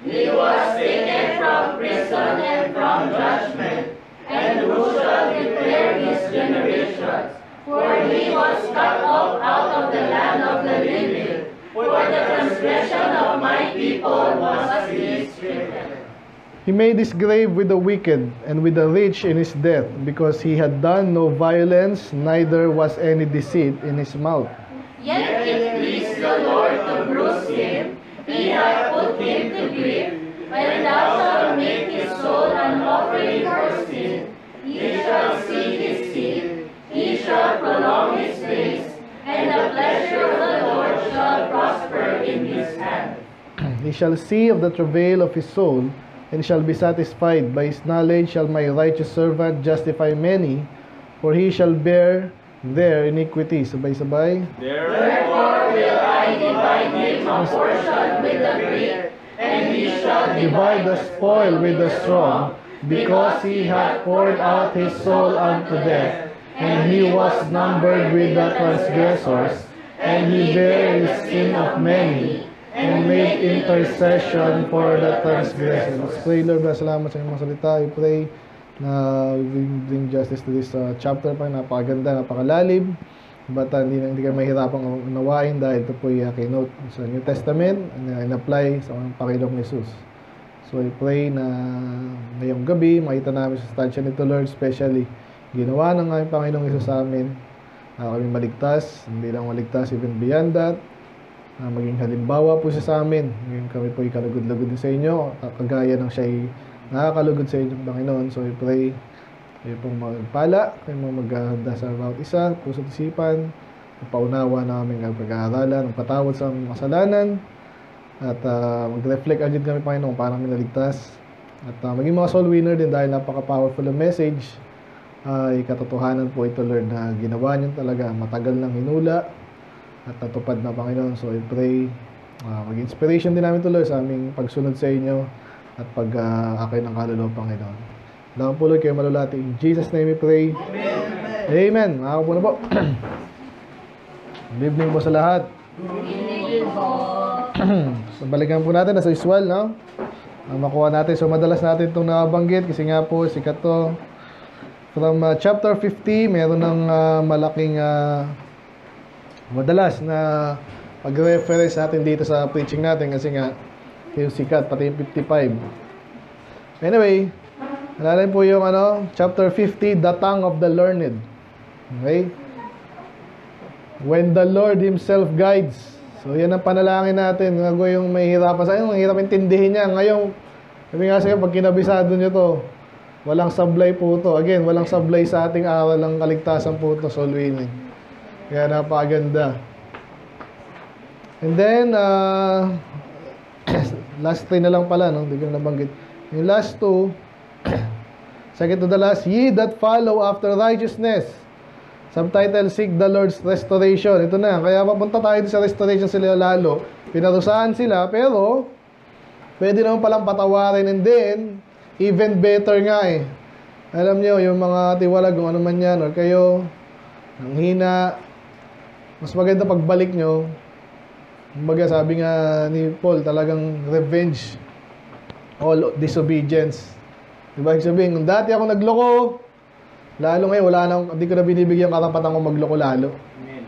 He was taken from prison and from judgment, and who shall declare his generations? For he was cut off out of the land of the living. For the transgression of my people was he stricken. He made his grave with the wicked, and with the rich in his death, because he had done no violence, neither was any deceit in his mouth. Yet it pleased the Lord to bruise him. He hath put him to grief. When thou shalt make his soul an offering for sin, he shall see his seed. He shall prolong his days, and the pleasure of the Lord shall prosper in his hand. He shall see of the travail of his soul, and shall be satisfied. By his knowledge shall my righteous servant justify many, for he shall bear their iniquity. Sabay-sabay. Therefore will I divide him a portion with the great, and he shall Divide the spoil with the strong, because he hath poured out his soul unto death, and he was numbered with the transgressors, and he bare his sin of many, and made intercession for the transgressors. Let's pray, Lord, salamat sa iyong mga salita. I pray na we bring justice to this chapter pa. Napakaganda, napakalalim. But hindi kayo mahirapang unawain dahil ito po kinote sa New Testament and in-apply sa Panginoong Jesus. So I pray na ngayong gabi, makita namin sa stansya nito, Lord, especially ginawa ng aming Panginoong Jesus sa amin. Kami maligtas, hindi lang maligtas, even beyond that. Maging halimbawa po siya sa amin. Ngayon kami po ikalugod-lugod din sa inyo, kagaya ng siya ay nakakalugod sa inyo, Panginoon. So I pray, kayo pong magpala, kayo pong maghahanda sa bawat isa, puso't isipan, paunawa na aming pag-aaralan, patawad sa aming kasalanan, at mag-reflect agad kami, Panginoon, para kami naligtas. At maging mga soul winner din dahil napaka-powerful ang message. Katotohanan po ito, Lord, na ginawa niyo talaga, matagal nang hinula at natupad na, Panginoon. So I pray, mag-inspiration din namin ito, Lord, sa aming pagsunod sa inyo at pag-akay ng kaluluwa, Panginoon. Lang po, Lord, kayo malulati. In Jesus' name we pray. Amen. Ako po na po. Good evening po sa lahat. Good evening po. So, balikan po natin as usual, no? Makuha natin. So, madalas natin itong nabanggit kasi nga po, sikat to. From chapter 50, meron ng malaking madalas na pag-reference natin dito sa preaching natin kasi nga yung sikat, pati yung 55. Anyway, alalain po yung chapter 50, the tongue of the learned. Okay? When the Lord Himself guides. So, yan ang panalangin natin. Ngago yung may hirapan sa inyo, mahirap intindihin niya. Ngayon, sabi nga sa'yo, pag kinabisado nyo to, walang sablay po to. Again, walang sablay sa ating aral ng kaligtasan po to, soul winning. Kaya napakaganda. And then, last 3 na lang pala, no? Hindi ko nabanggit. Yung last 2, second to the last, ye that follow after righteousness. Subtitle, seek the Lord's restoration. Ito na, kaya papunta tayo sa restoration sila lalo. Pinarusahan sila, pero pwede naman palang patawarin, and then, even better nga eh. Alam nyo, yung mga tiwalag, kung ano man yan, or kayo, ang hina, mas maganda pagbalik nyo. Kumbaga, sabi nga ni Paul, talagang revenge all disobedience. Diba? Ibig sabihin, kung dati ako nagloko, lalo ngayon, hindi ko na binibigyan karapatan kong magloko lalo. Amen.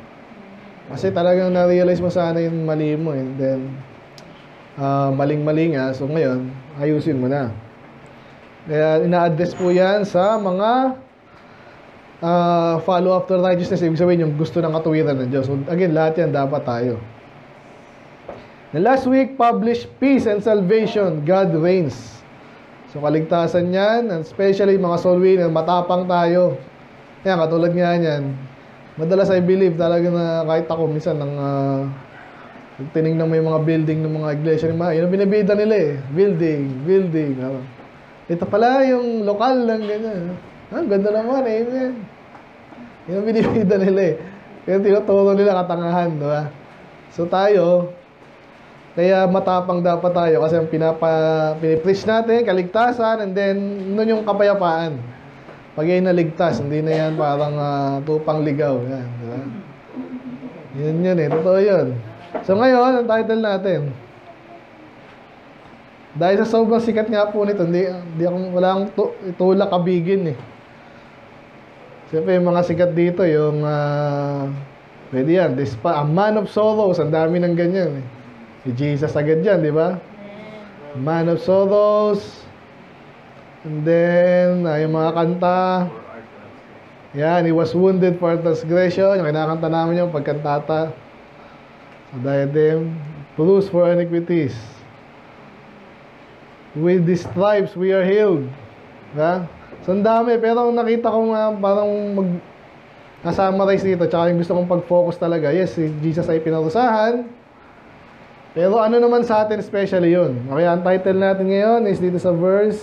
Kasi talagang na-realize mo sana yung mali mo, and then, maling-mali nga, so ngayon, ayusin mo na. Kaya ina-address po yan sa mga follow after righteousness. Ibig sabihin yung gusto ng katuwiran ng Diyos. So again, lahat yan dapat tayo. The last week, published peace and salvation. God reigns. So kaligtasan yan, and especially mga soul winner, matapang tayo. Yan, katulad nga yan. Madalas I believe talaga na kahit ako minsan tinignan mo yung mga building ng mga iglesia, yun ang binibida nila eh. Building. Ito pala yung lokal lang ganyan. Ganda naman, amen. Yun ang binibida nila eh. Kaya tinuturo nila katangahan, diba? So tayo, kaya matapang dapat tayo kasi ang pinipreach natin, kaligtasan, and then nun yung kapayapaan. Pag yan naligtas, hindi na yan parang tupang ligaw. Yan, diba? Yun eh, totoo yun. So ngayon, ang title natin, Dahil sa sobrang sikat nga po nito, wala akong itulak kabigin eh. Siyempre, yung mga sikat dito, yung, pwede yan, a man of sorrows, ang dami ng ganyan eh. Si Jesus agad yan, di ba? Man of sorrows, and then, yung mga kanta, yan, he was wounded for transgression, yung kinakanta namin yung pagkantata, sa diadem, bruised for iniquities. With the stripes, we are healed. Diba? So, ang dami. Pero ang nakita ko nga, parang na-summarize dito, tsaka yung gusto kong pag-focus talaga, yes, si Jesus ay pinarusahan. Pero ano naman sa atin especially yun? Okay, ang title natin ngayon is dito sa verse,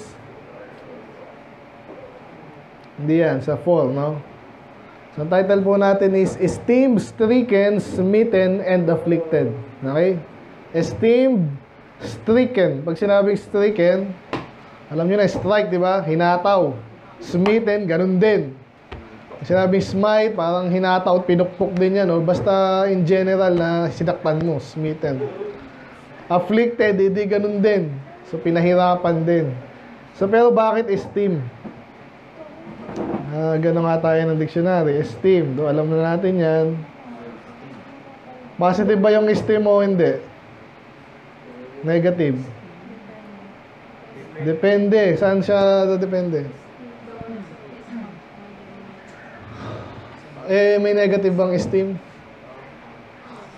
hindi yan, sa 4, no? So, ang title po natin is Esteemed, Stricken, Smitten, and Afflicted. Okay? Esteemed, stricken. Pag sinabing stricken, alam nyo na, strike, di ba? Hinataw. Smitten, ganun din. Pag sinabing smite, parang hinataw at pinukpok din yan. O basta in general na sinaktan mo, smitten. Afflicted, hindi ganun din. So, pinahirapan din. So, pero bakit esteem? Ganun nga tayo ng dictionary. Esteem. Do, alam na natin yan. Positive ba yung esteem o hindi? Negative. Depende. Saan siya depende? May negative bang esteem?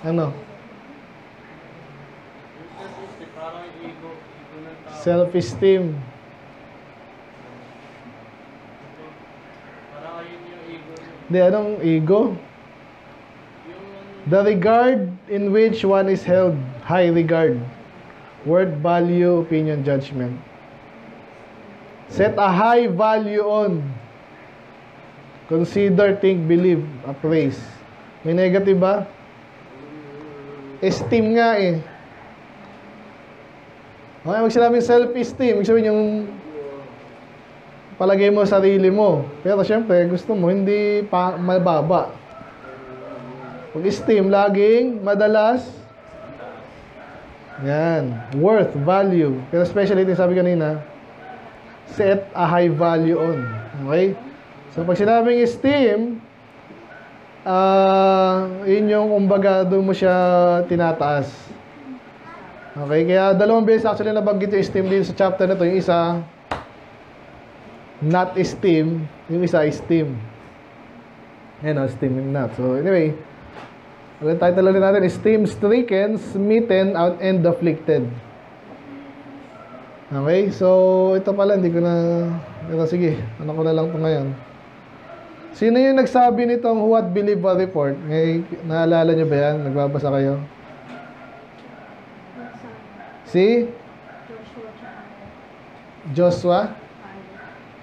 Ano? Self-esteem. Hindi, anong ego? The regard in which one is held. High regard. Word, value, opinion, judgment. Set a high value on. Consider, think, believe, appraise. May negative ba? Esteem nga eh. Okay, wag sinabing self-esteem. Ibig sabihin yung palagay mo sa sarili mo. Pero syempre, gusto mo, hindi mababa. Pag esteem, laging, madalas, yan. Worth, value. Pero especially, ito sabi kanina, set a high value on. Okay? So, pag sinabing esteem, yun yung kumbaga, doon mo siya tinataas. Okay? Kaya dalawang beses actually nabanggit yung esteem din sa chapter na to. Yung isa, not esteem. Yung isa, esteem. Yan o, esteem and not. So, anyway, ang title ulit natin, Esteemed, Stricken, Smitten, and Afflicted. Okay, so ito pala, hindi ko na... Pero sige, ano ko na lang ito ngayon. Sino yung nagsabi nitong What Believe a Report? Naalala nyo ba yan? Nagbabasa kayo? Si? Joshua?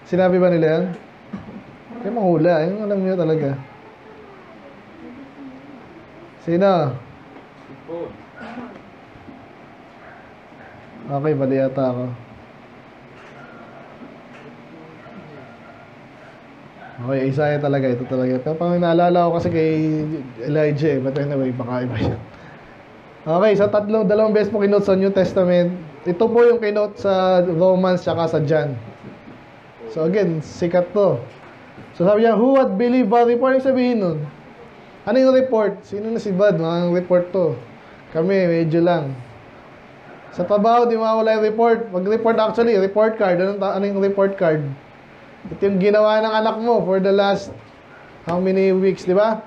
Sinabi ba nila yan? Kaya mahula, yung alam nyo talaga. Sino? Okay, bali yata ako. Okay, Isaiah talaga. Ito talaga. Pero pang naalala ko kasi kay Elijah eh. But anyway, baka iba yun. Okay, so dalawang beses po kinote sa New Testament. Ito po yung kinote sa Romans tsaka sa John. So again, sikat to. So sabi niya, who would believe a report? Yung sabihin nun. Ano yung report? Sino na si Bud? Ang report to. Kami, medyo lang. Sa trabaho, di mawala yung report. Mag-report actually, report card. Ano yung report card? Ito yung ginawa ng anak mo for the last how many weeks, di ba?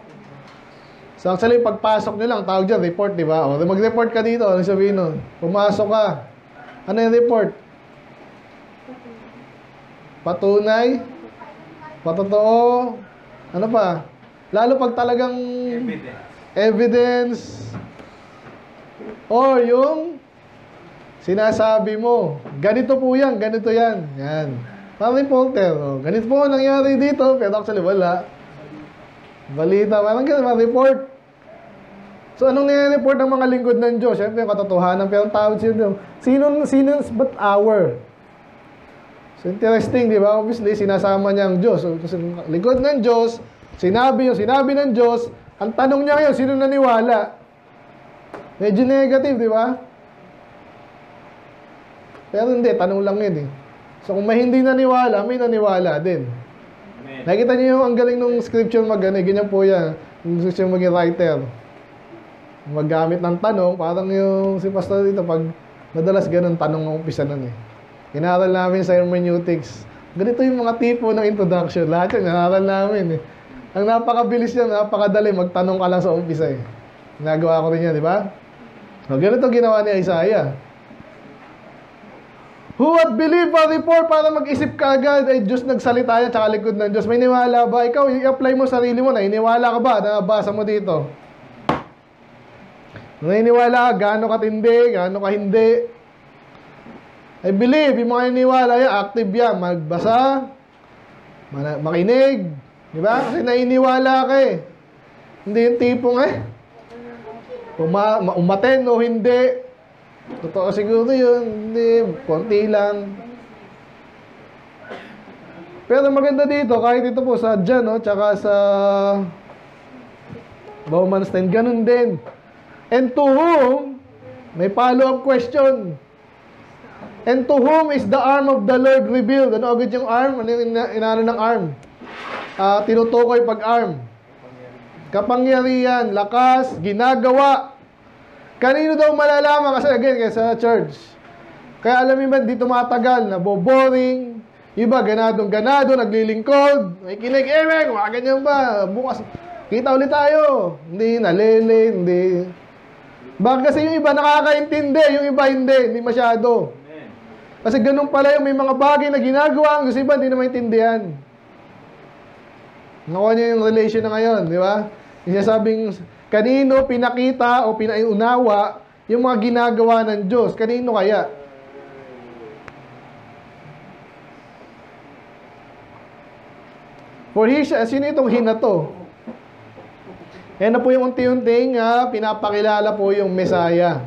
So actually, pagpasok nyo lang, tawag dyan, report, di ba? O, mag-report ka dito. Ano sabihin nun? Pumasok ka. Ano yung report? Patunay? Patotoo? Ano pa? Lalo pag talagang evidence or yung sinasabi mo, ganito po yan, ganito yan. Yan. Parang reporter, oh. Ganito po nangyari dito, pero actually wala. Balita, parang ganito, report. So, anong nire-report ng mga lingkod ng Diyos? Siyempre, katotohanan, pero ang tawag sino? Sino, but our? So, interesting, di ba? Obviously, sinasama niya ang Diyos. So, kasi lingkod ng Diyos, sinabi ng Diyos, ang tanong niya ngayon, sino naniwala? Medyo negative, di ba? Pero hindi, tanong lang yun eh. So kung may hindi naniwala, may naniwala din. Nakita niyo yung ang galing nung scripture ganyan po yan. Yung scripture maging writer. Maggamit ng tanong, parang yung si pastor dito, pag madalas ganun, tanong ang umpisa nun eh. Inaral namin sa hermeneutics. Ganito yung mga tipo ng introduction. Lahat yun, inaral namin eh. Ang napakabilis yan, napakadali, magtanong ka lang sa umpisa eh. Ginagawa ko rin yan, di ba? So, ganito ginawa ni Isaiah. Who would believe a report para mag-isip ka agad ay Diyos nagsalita yan tsaka likod ng Diyos. May niwala ba? Ikaw, i-apply mo sarili mo na. Iniwala ka ba? Nabasa mo dito. Naniniwala ka, gaano katindi, gaano ka hindi. I believe, yung mga iniwala yan, active yan. Magbasa, makinig. Di ba? Kasi naniniwala ka eh. Hindi yung tipong umaten o hindi. Totoo siguro yun. Hindi, konti lang. Pero maganda dito, kahit ito po sa Jan, no? Tsaka sa Baumanstein, ganun din. And to whom, may follow-up question. And to whom is the arm of the Lord revealed? Ano agad yung arm? Ano yung inano ng arm? Tinutukoy pag-arm. Kapangyarihan, lakas, ginagawa. Kanino daw malalaman? Kasi again, sa church. Kaya alam mo ba, di tumatagal, naboboring. Iba, ganadong-ganado, naglilingkod. May kinig, ganyan ba? Bukas, kita ulit tayo. Hindi, nalele, hindi. Bakit kasi yung iba nakakaintindi, yung iba hindi masyado. Kasi ganun pala yung may mga bagay na ginagawa, ang gusto iba, hindi na maintindihan. Nakuha niyo yung relation na ngayon, di ba? Yung sinasabing, kanino pinakita o pinaunawa yung mga ginagawa ng Diyos? Kanino kaya? For he, sino itong hina to? Yan na po yung unti-unting pinapakilala po yung Messiah.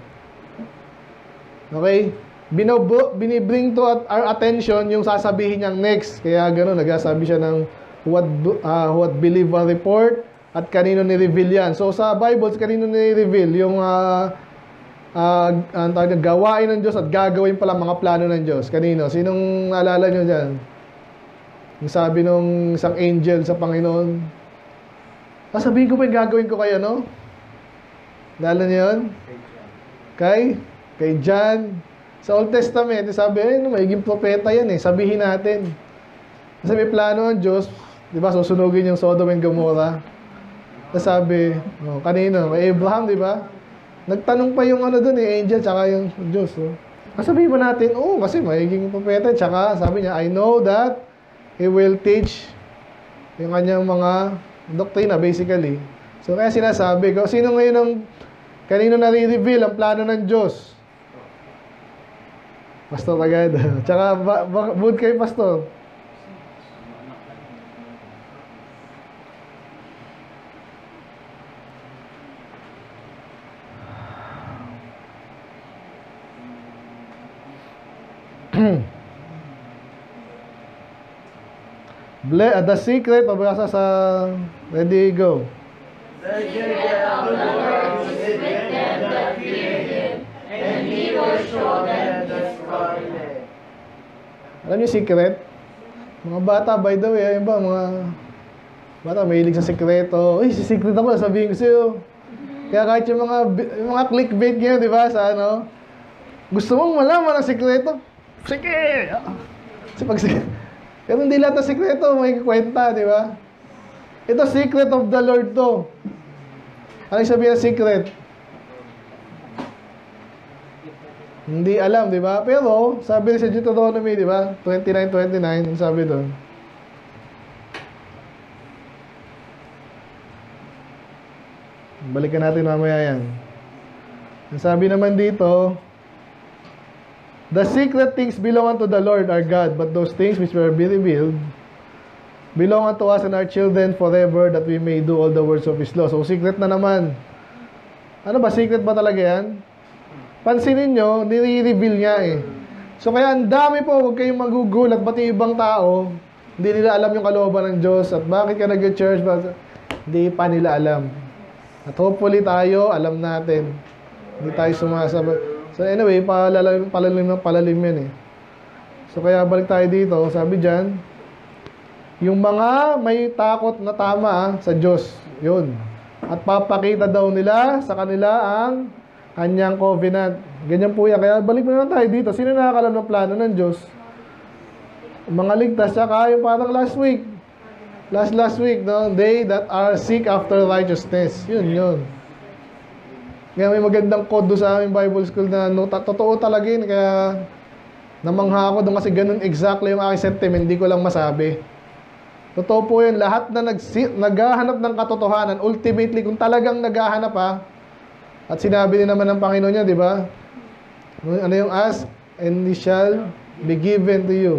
Okay? Binibring to our attention yung sasabihin niyang next. Kaya gano'n, nagsasabi siya ng what believe a report at kanino ni-reveal yan. So sa Bible, kanino ni-reveal? Yung gawain ng Diyos at gagawin pala mga plano ng Diyos. Kanino? Sinong naalala nyo dyan? Yung sabi nung isang angel sa Panginoon, sabihin ko pa yung gagawin ko kayo, no? Naalala nyo yun? Kay John. Sa Old Testament, sabi, magiging propeta yan eh. Sabihin natin. Kasi may plano ng Diyos, di ba, susunugin yung Sodom and Gomorrah. Sabi, kanino? Kay Abraham, di ba? Nagtanong pa yung doon angel, tsaka yung Diyos. Sabihin mo natin, kasi magiging propeta. Tsaka sabi niya, I know that he will teach yung kanyang mga doktrina, basically. So, kaya sinasabi ko, sino ngayon kanino nare-reveal ang plano ng Diyos? Pastor agad. Tsaka, mood kayo, Pastor. The secret, pabasa sa ready, go. The secret of the Lord is with them that fear Him, and He will show them His glory. Alam niyo secret? Mga bata, by the way, ayun ba, mga bata, mahilig sa sekreto. Si secret ako, sabihin ko sa'yo. Kaya kahit yung mga clickbait ngayon, di ba, sa gusto mong malaman ang sekreto? Sige! Kasi pag pero hindi lahat ng sekreto may kwenta, di ba? Ito, secret of the Lord to. Ano yung sabihin ng secret? Hindi alam, di ba? Pero, sabi sa Deuteronomy, di ba? 29:29, sabi doon. Balikan natin mamaya yan. Ang sabi naman dito, the secret things belong unto the Lord our God, but those things which will be revealed belong unto us and our children forever, that we may do all the words of His law. So, secret na naman. Ano ba? Secret ba talaga yan? Pansinin nyo, nire-reveal niya eh. So, kaya ang dami po, huwag kayong magugulat, pati ibang tao, hindi nila alam yung kalooban ng Diyos, at bakit ka nag-church, hindi pa nila alam. At hopefully tayo, alam natin. Hindi tayo sumasabay. So anyway, palalim yan eh. So kaya balik tayo dito, sabi dyan, yung mga may takot na tama sa Diyos, yun. At papakita daw nila sa kanila ang kanyang covenant. Ganyan po yan. Kaya balik mo naman tayo dito. Sino nakakalam ng plano ng Diyos? Mga ligtas, tsaka yung parang last week. Last week, no? They that are seek after righteousness. Yun. Kaya may magandang code doon sa aming Bible school na no, totoo talaga yun. Kaya namangha ako doon kasi ganun exactly yung aking sentiment. Hindi ko lang masabi. Totoo po yun. Lahat na naghahanap ng katotohanan, ultimately, kung talagang naghahanap at sinabi din naman ng Panginoon niya, di ba? Ano yung ask, and it shall be given to you.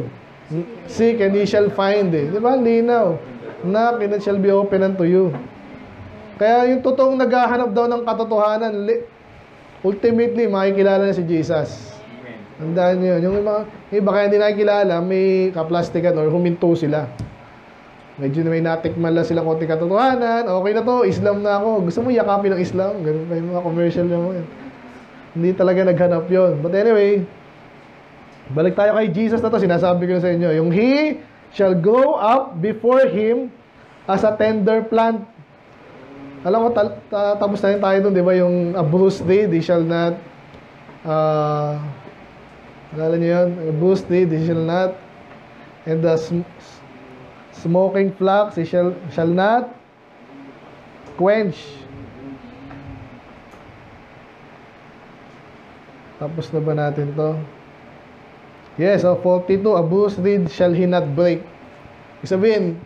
Seek, and ye shall find. Di ba? Linaw. Knock, and it shall be open unto you. Kaya yung totoong naghahanap daw ng katotohanan, ultimately, makikilala na si Jesus. Tandaan nyo yun. Yung iba kaya hindi nakikilala, may kaplastikan or huminto sila. Medyo may natikman lang silang konti katotohanan. Okay na to, Islam na ako. Gusto mo yakapin ng Islam? Ganun pa yung mga commercial nyo. Hindi talaga naghanap yon. But anyway, balik tayo kay Jesus na to. Sinasabi ko na sa inyo. Yung He shall grow up before Him as a tender plant. Alam mo, tapos na rin tayo dun, di ba? Yung Bruce Reed, he shall not, alala nyo yun? Bruce Reed, he shall not, and the smoking flax, he shall not quench. Tapos na ba natin to? Yes, 42, a bruise reed shall he not break. Ibig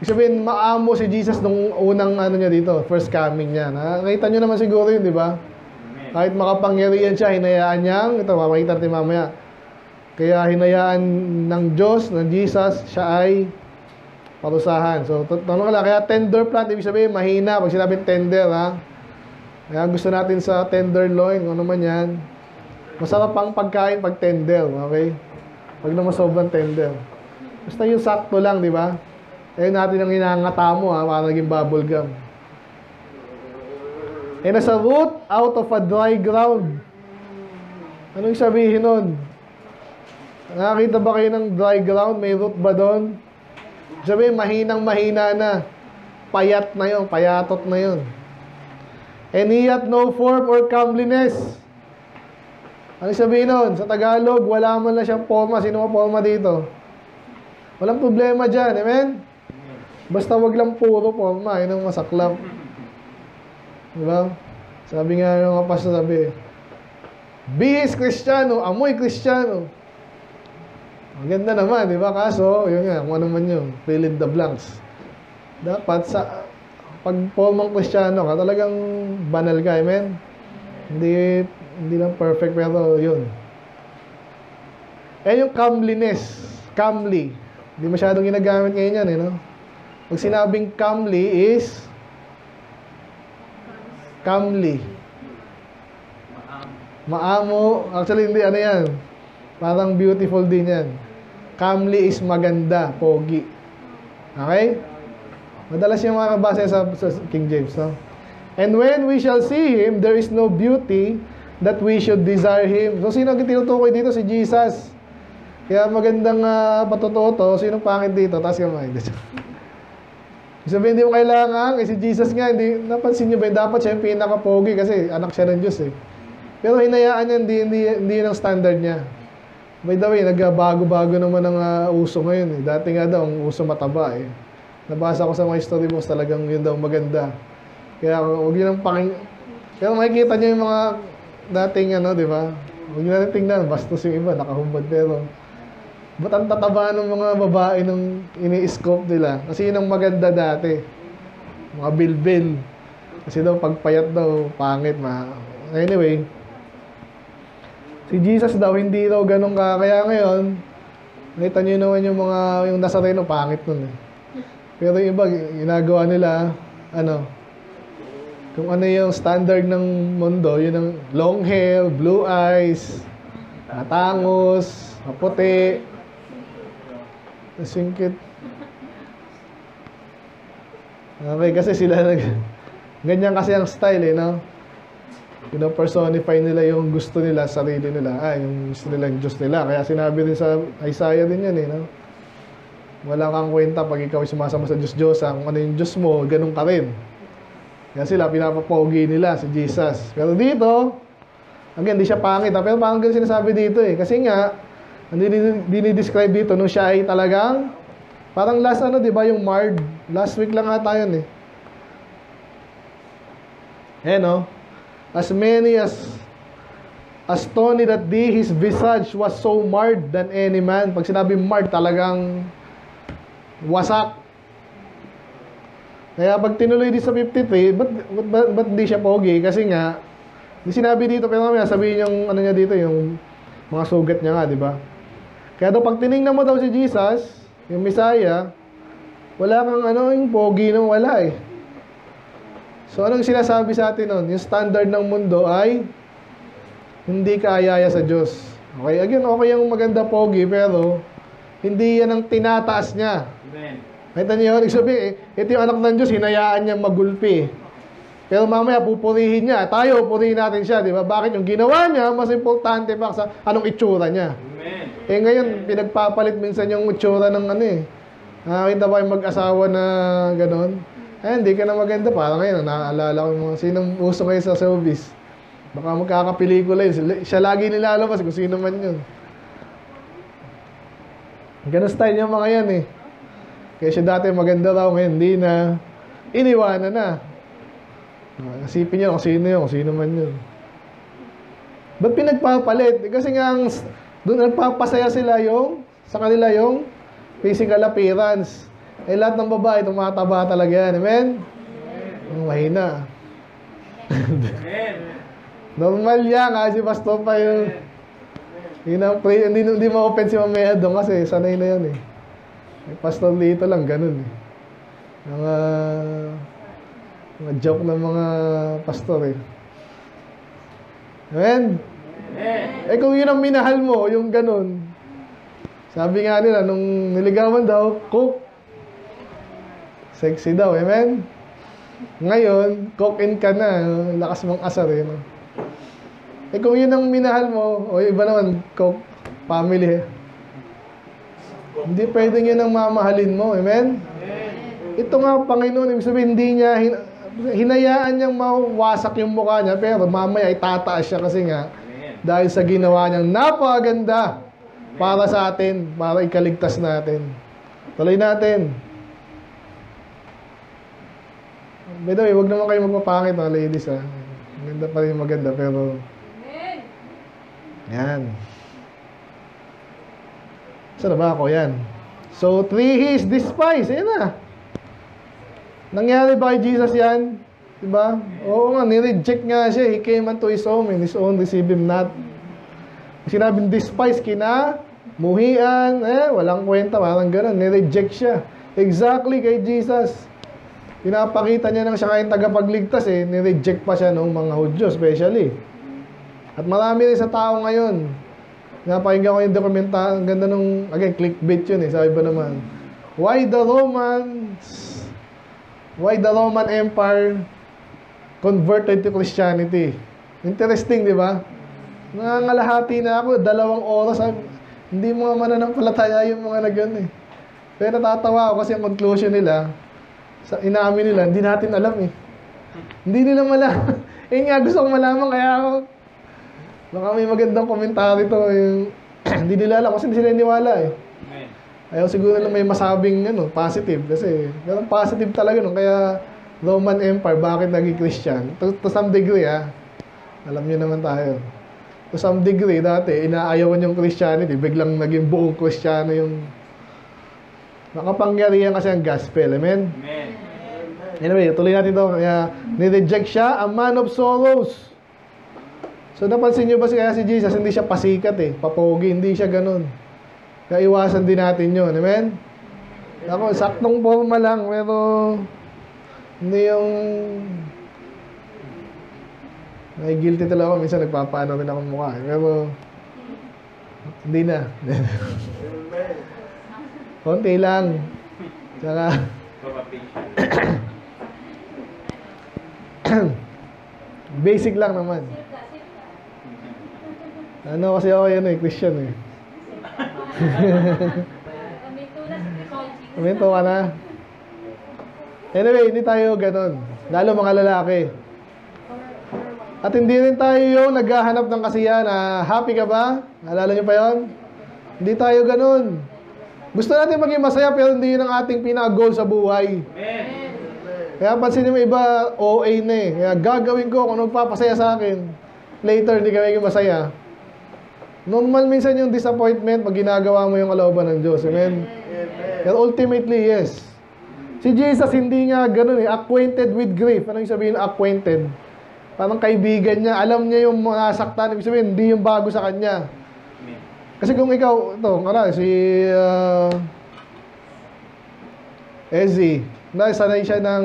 sabihin, maamo si Jesus nung unang niya dito, first coming niya. Nakita nyo naman siguro yun, di ba? Kahit makapangyarihan siya, hinayaan niyang, ito, makikita natin mamaya. Kaya hinayaan ng Diyos, ng Jesus, siya ay parusahan. So, tanong ka lang, kaya tender plant, ibig sabihin, mahina. Pag sinabing tender, kaya gusto natin sa tenderloin, ano man yan. Masarap ang pagkain pag tender, okay? Pag naman sobrang tender. Basta yung sakto lang, di ba? Ayun natin ang hinangata mo, para naging bubble gum. And as a root out of a dry ground. Anong sabihin nun? Nakakita ba kayo ng dry ground? May root ba doon? Sabihin, mahinang-mahina na. Payat na yun, payatot na yun. And he hath no form or comeliness. Anong sabihin nun? Sa Tagalog, wala man lang siyang forma. Sino ang forma dito? Walang problema dyan, amen? Basta wag lang puro forma, yun ang masaklap. Diba? Sabi nga ng pastor, sabi, bihis Kristiyano, amoy Kristiyano. Maganda naman, di ba? Kaso, yun nga, kung ano man yun, fill in the blanks. Dapat pag formang Kristiyano ka, talagang banal ka, amen? Hindi lang perfect, pero yun. Eh yung comeliness, comely. Hindi masyadong ginagamit ngayon yan, no? Pag sinabing comely is comely. Maamo. Actually, hindi, ano yan. Parang beautiful din yan. Comely is maganda, pogi. Okay? Madalas yung mga kabasa sa King James, no? And when we shall see Him, there is no beauty that we should desire Him. So, sino ang tinutukoy dito? Si Jesus. Kaya magandang patutuo to. Sinong pangit dito? Taas kamay. Sabihin, hindi mo kailangan. Si Jesus nga, hindi, napansin nyo ba? Dapat siya yung pinaka-pogi kasi anak siya ng Diyos eh. Pero hinayaan niya, hindi yun ang standard niya. By the way, nagbago-bago naman ang uso ngayon eh. Dati nga daw, ang uso mataba eh. Nabasa ko sa mga history books, talagang yun daw maganda. Kaya huwag yun ang Pero makikita niyo yung mga dating di ba? Huwag nyo natin tingnan, bastos yung iba, nakahumbad. Pero ba't ang tataba ng mga babae nung ini-scope nila? Kasi yun ang maganda dati. Mga bilbil. Kasi daw pagpayat daw, pangit. Anyway, si Jesus daw, hindi daw ganun ka. Kaya ngayon, nakita nyo naman yung Nazareno, pangit nun eh. Pero yung iba, ginagawa nila, kung ano yung standard ng mundo, yun ang long hair, blue eyes, matangos, maputi, singkit. Okay, kasi sila ganyan kasi ang style no? Pinopersonify nila yung gusto nila, sarili nila. Yung gusto nila, yung Diyos nila. Kaya sinabi din sa Isaiah din yan no? Wala kang kwenta pag ikaw ay sumasama sa Diyos-Diyosa. Kung ano yung Diyos mo, ganun ka rin. Kaya sila, pinapapogi nila si Jesus. Pero dito, again, di siya pangit. Pero parang ganun sinasabi dito Kasi nga, dinidescribe dito, nung siya ay talagang, parang last di ba, yung marred. Last week lang ata yun As many as stony that day, his visage was so marred than any man. Pag sinabi marred, talagang wasak. Kaya pag tinuloy din sa 53, ba't di siya pogi? Kasi nga, di sinabi dito, pero mamaya sabihin yung ano niya dito, yung mga sugat niya nga, di ba? Kaya daw pag tinignan mo daw si Jesus, yung Messiah, wala kang yung pogi nung wala So anong sinasabi sa atin nun? Yung standard ng mundo ay hindi kaayaya sa Diyos. Okay, again, okay yung maganda pogi, pero hindi yan ang tinataas niya. Amen. Nakita niyo yun? Sabihin, ito yung anak ng Diyos, hinayaan niyang magulpi. Pero mamaya, pupurihin niya. Tayo, purihin natin siya, di ba? Bakit? Yung ginawa niya, mas importante pa sa anong itsura niya. Amen. Ngayon, pinagpapalit minsan yung itsura ng nakakita ba yung mag-asawa na gano'n? Hindi ka na maganda. Parang ngayon, naaalala ko yung mga sinong uso ngayon sa showbiz. Baka magkakapelikula yun. Siya lagi nilalabas kung sino man yun. Ganun style yung mga yan Kaya siya dati maganda raw, ngayon hindi na. Iniwanan na. Isipin niyo kung sino man yun. Ba't pinagpapalit? Kasi nga, doon nagpapasaya sila sa kanila yung physical appearance. Lahat ng babae, tumataba talaga yan. Amen? Mahina. Amen. Normal yan, kasi pastor pa yung... Hindi ma-open si Mamaya doon kasi sanay na yan May pastor dito lang, ganun Mga joke ng mga pastor Amen? Kung yun ang minahal mo, yung ganun. Sabi nga nila, nung niligawan daw, cook. Sexy daw, amen? Ngayon, cook-in ka na, lakas mong asar kung yun ang minahal mo, o iba naman, cook, family Hindi pwedeng yun ang mamahalin mo, amen? Ito nga, Panginoon, ibig sabihin, hindi niya, hinayaan niyang mawasak yung mukha niya, pero mamaya itataas siya kasi nga, dahil sa ginawa niyang napakaganda para sa atin, para ikaligtas natin. Tuloy natin. By the way, huwag naman kayo magpapangit mga ladies Maganda pa rin maganda, pero yan. Saan na ba ako? Yan. So, 3 he is despised. Ayan na. Nangyari ba kay Jesus yan? Diba? Oo nga, nireject nga siya. He came unto his own, and his own receive him not. Sinabing despised, muhian, walang kwenta, parang gano'n. Nireject siya. Exactly kay Jesus. Pinapakita niya nang siya kayong tagapagligtas nireject pa siya ng mga Hudyo, especially. At marami rin sa tao ngayon. Napakinggan ko yung dokumenta, ang ganda nung, again, clickbait yun sabi ba naman, why the Roman Empire converted to Christianity. Interesting, di ba? Nangangalahati na ako, 2 oras, hindi mga mananampalataya yung mga nagyan Pero natatawa ako kasi ang conclusion nila, inaamin nila, hindi natin alam Hindi nila malaman. Nga, gusto kong malaman, kaya ako, baka may magandang komentaryo to yung hindi nila alam kasi hindi sila iniwala Ayaw siguro lang may masabing positive kasi pero positive talaga kaya Roman Empire bakit naging Christian to some degree alam niyo naman tayo to some degree dati inaayawan yung Christianity biglang naging buong Kristiyano yung nakapangyarihan kasi ang gospel amen anyway tuloy natin to kaya ni-reject siya a man of sorrows. So, napansin nyo ba kaya si Jesus, hindi siya pasikat papogi, hindi siya ganun. Kaya iwasan din natin yun, amen? Ako, saktong forma lang, pero hindi yung... May guilty talaga ako, minsan nagpapaano rin akong mukha, pero hindi na. Konti lang. Tsaka... Basic lang naman. Ano kasi ako yan Christian eh. Aminto ka na. Anyway, hindi tayo ganun. Lalo mga lalaki. At hindi rin tayo yung naghahanap ng kasiyahan na happy ka ba? Naalala niyo pa yon? Hindi tayo ganun. Gusto natin maging masaya pero hindi yun ang ating pinaka-goal sa buhay. Kaya pansin niyo iba OA na eh. Kaya gagawin ko kung magpapasaya sa akin. Later, hindi ka maging masaya. Normal minsan yung disappointment pag ginagawa mo yung kalooban ng Diyos. Amen? Pero ultimately, yes. Si Jesus hindi nga ganun eh. Acquainted with grief. Ano yung sabihin acquainted? Parang kaibigan niya. Alam niya yung mga saktan. Ibig sabihin, hindi yung bago sa kanya. Kasi kung ikaw, ito, si Ezzy, sanay siya ng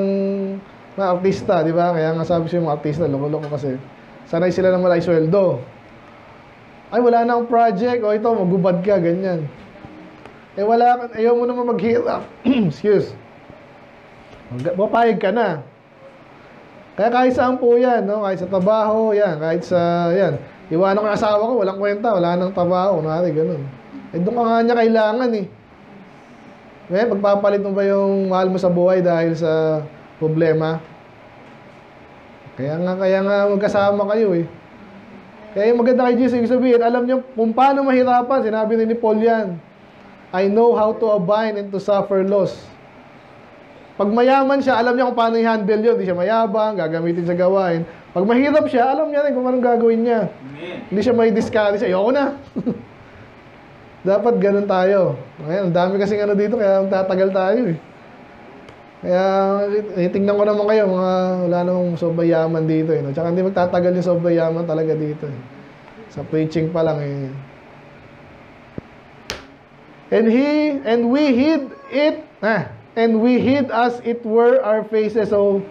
artista, di ba? Kaya nga sabi siya yung mga artista, loko-loko kasi. Sanay sila ng malay sweldo. Ay, wala na akong project. O ito, magubad ka, ganyan. Eh, ayaw mo naman maghirap. Excuse. Mapayag ka na. Kaya kahit saan po yan, no? Kahit sa trabaho, yan. Kahit sa, yan. Iwanan ko ng asawa ko, walang kwenta, wala nang trabaho. Kunwari, ganun. Eh, doon ka nga niya kailangan, eh. Pagpapalit mo ba yung mahal mo sa buhay dahil sa problema? Kaya nga magkasama kayo, eh. Kaya yung maganda kay Jesus, ibig sabihin, alam niyo kung paano mahirapan. Sinabi ni Paul yan. I know how to abide and to suffer loss. Pag mayaman siya, alam niya kung paano i-handle yun. Hindi siya mayabang, gagamitin sa gawain. Pag mahirap siya, alam niya rin kung anong gagawin niya. Amen. Hindi siya may discourage. Ayoko na. Dapat ganun tayo. Ngayon, ang dami kasing ano dito, kaya tatagal tayo eh. Kaya, tingnan ko naman kayo, wala namang sobrang yaman dito eh. No? Tsaka hindi magtatagal yung sobrang yaman talaga dito eh. Sa preaching pa lang eh. And we hid as it were our faces. So,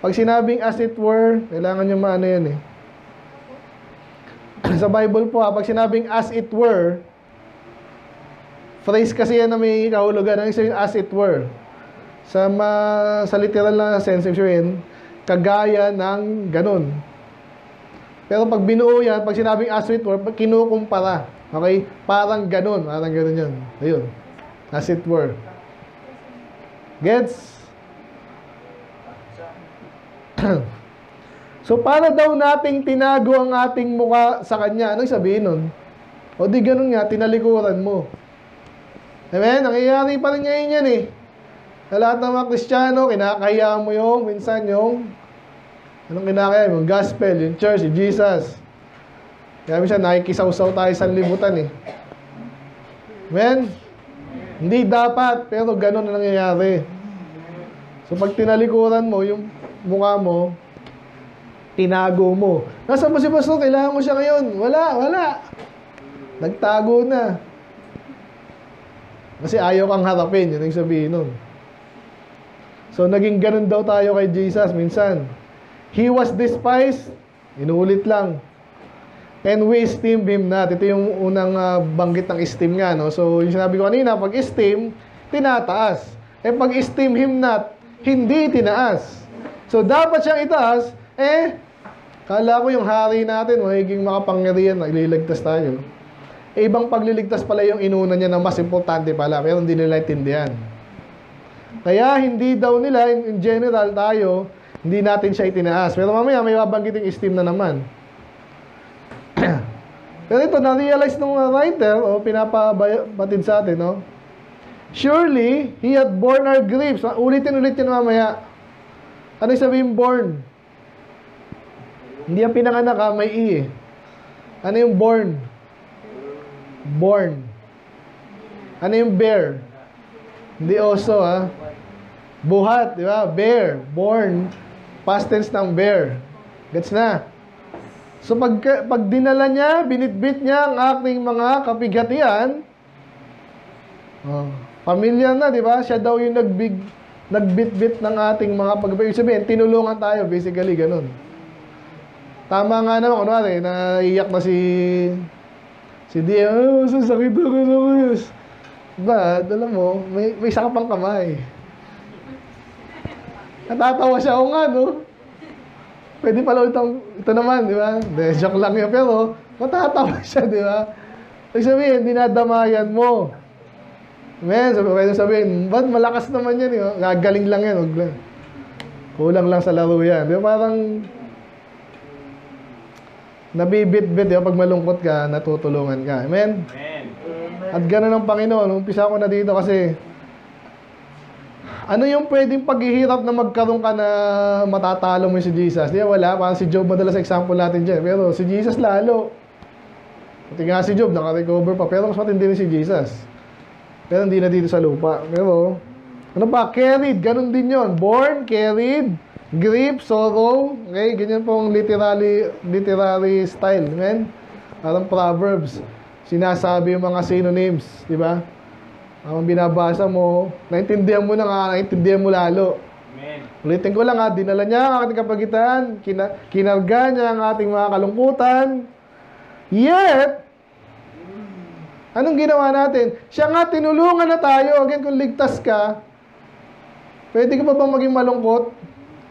pag sinabing as it were, kailangan nyo maano yan eh. Sa Bible po pag sinabing as it were, phrase kasi yan na may kahulugan. Ang sabihin as it were. Sa literal na sense, sabihin, kagaya ng ganun. Pero pag binuo yan, pag sinabing as it were, kinukumpara. Okay? Parang ganun yan. Ayun. As it were. Gets? So, para daw nating tinago ang ating mukha sa Kanya. Anong sabihin nun? O di ganun nga, tinalikuran mo. Amen? Nangyayari pa rin ngayon yan eh. Sa lahat ng mga Kristiyano, kinakaya mo minsan anong kinakaya? Yung gospel, yung church, yung Jesus. Kaya minsan nakikisaw-saw tayo sa libutan eh. Amen? Hindi dapat, pero ganun na nangyayari. So pag tinalikuran mo, yung mukha mo, tinago mo. Nasaan mo si Pastor? Kailangan mo siya ngayon. Wala. Nagtago na. Kasi ayaw kang harapin, yun ang sabihin nun. So naging ganun daw tayo kay Jesus minsan. He was despised, inuulit lang. And we esteem Him not. Ito yung unang banggit ng esteem nga, no? So yung sinabi ko kanina, pag esteem, tinataas. Pag esteem Him not, hindi tinaas. So dapat siyang itaas, kala ko yung hari natin, magiging makapangyarihan, nagliligtas tayo. Ibang pagliligtas pala yung inuna niya na mas importante pala, pero hindi nila intindihan. Kaya hindi daw nila, in general tayo, hindi natin siya itinaas. Pero mamaya may babanggit yung esteem na naman. Pero ito, na-realize ng writer, pinapabatid sa atin, no? Surely, He had borne our griefs. Ulitin-ulit yun mamaya. Ano yung sabihin born? Hindi ang pinanganak may i eh. Ano yung born? Born. Ano yung bear? Hindi oso Buhat, di ba? Bear, born, past tense ng bear. Gets na? So pag dinala niya, binitbit niya ang aking mga kapighatian, familiar na, di ba? Siya daw yung nagbitbit ng ating mga pagbabayad. Sabihin, tinulungan tayo, basically, ganun. Tama nga naman, kunwari, naiyak na si DM, sasakit ako na kuyos. But, alam mo, may isa ka pang kamay. Natatawa siya, o nga, no? Pwede pala ito naman, di ba? De, joke lang yun, pero matatawa siya, di ba? Ibig sabihin, dinadamayan mo. Men, pwede sabihin, ba't malakas naman yan, gagaling lang yan, huwag lang. Kulang lang sa laro yan. Di ba parang nabibit-bit, di ba? Pag malungkot ka, natutulungan ka. Amen? Amen. At gano'n ang Panginoon. Umpisa ko na dito kasi ano yung pwedeng paghihirap na magkaroon ka na matatalo mo si Jesus? Di ba wala? Parang si Job madalas example natin dyan. Pero si Jesus lalo. Pati nga si Job, naka-recover pa. Pero mas matindi rin si Jesus. Pero hindi na dito sa lupa. Pero, ano pa? Carried. Ganun din yon. Born, carried, grief, sorrow. Okay? Ganyan pong literary style. Amen? Parang Proverbs. Sinasabi yung mga synonyms. Di ba? Ang binabasa mo, naintindihan mo na nga, naintindihan mo lalo. Amen. Ulitin ko lang ha, dinala niya ang ating kapagitan, kinarga niya ang ating mga kalungkutan. Yet, anong ginawa natin? Siya nga, tinulungan na tayo. Again, kung ligtas ka, pwede ka pa bang maging malungkot?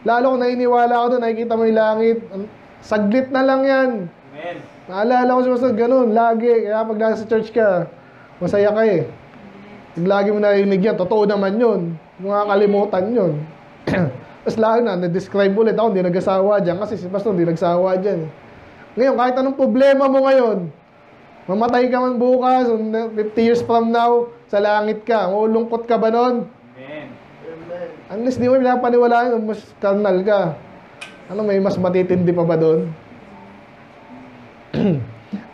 Lalo kung nainiwala ko doon, nakikita mo yung langit. Saglit na lang yan. Amen. Naalala ko siya ganun, lagi. Kaya pag nasa church ka, masaya ka eh. Pag lagi mo narinig yan, totoo naman yun. Mga kalimutan yun. Tapos lalo na, na-describe ulit ako, hindi nag-asawa dyan. Kasi si Pastor, hindi nagsawa dyan. Ngayon, kahit anong problema mo ngayon, mamatay ka man bukas, 50 years from now, sa langit ka. Ulungkot ka ba nun? Amen. Unless di mo pinapaniwalaan, mas carnal ka. Ano, may mas matitindi pa ba doon?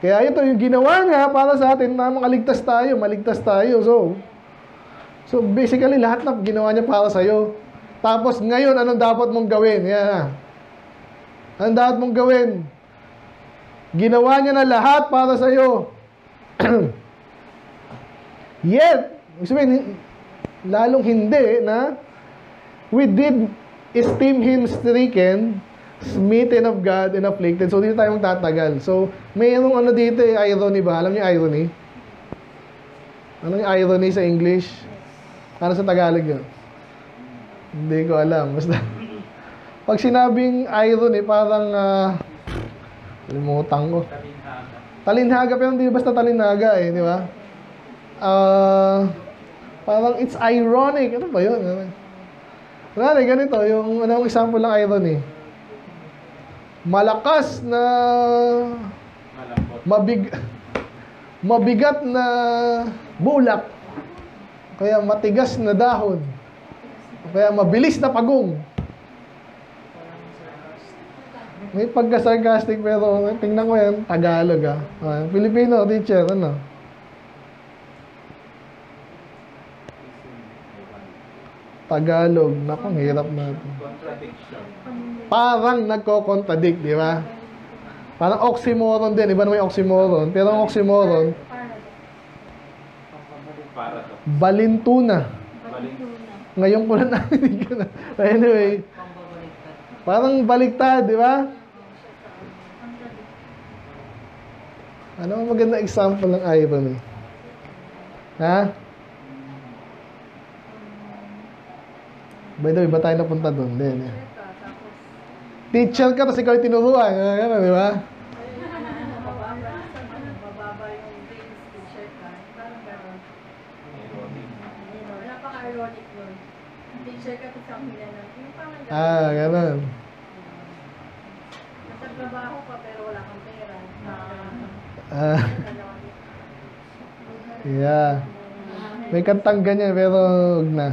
Kaya ito, yung ginawa nga para sa atin na makaligtas tayo, maligtas tayo. So basically, lahat na ginawa niya para sa'yo. Tapos ngayon, anong dapat mong gawin? Yan. Anong dapat mong gawin? Ginawa niya na lahat para sa'yo. Yet, sabihin, lalong hindi na we did esteem him stricken, smitten of God, and afflicted. So, dito tayo magtatagal. So, mayroong ano dito irony ba? Alam niyo irony? Ano yung irony sa English? Ano sa Tagalog yun? Hindi ko alam. Basta, pag sinabing irony, parang, kalimutan ko. Talinhaga, pero hindi basta talinhaga eh, di ba? Parang it's ironic. Ano ba yun? Ano, ganito, yung anong example ng irony? Malakas na mabigat na bulak, kaya matigas na dahon, kaya mabilis na pagong. May pagka-sarcastic pero tingnan ko yan, Tagalog Filipino teacher, ano? Tagalog, naku, hirap natin. Parang nagko-contradict, di ba? Parang oxymoron din. Iba naman yung oxymoron. Pero ang oxymoron, balintuna. Ngayon ko lang narinig ko na. Anyway, parang baliktad, di ba? Ano ang magandang example ng irony? Ha? By the way, ba tayo napunta doon? Hindi. Teacher ka, tapos ikaw yung tinuruan. Gano'n, di ba? Mababa yung grades, teacher ka. Parang gano'n. Napaka-ironic nun. Teacher ka, tapos ang hilalang. Yung parang gano'n. Gano'n. Nagtrabaho ka, pero wala kang pera. Yeah. May kantang ganyan, pero huwag na.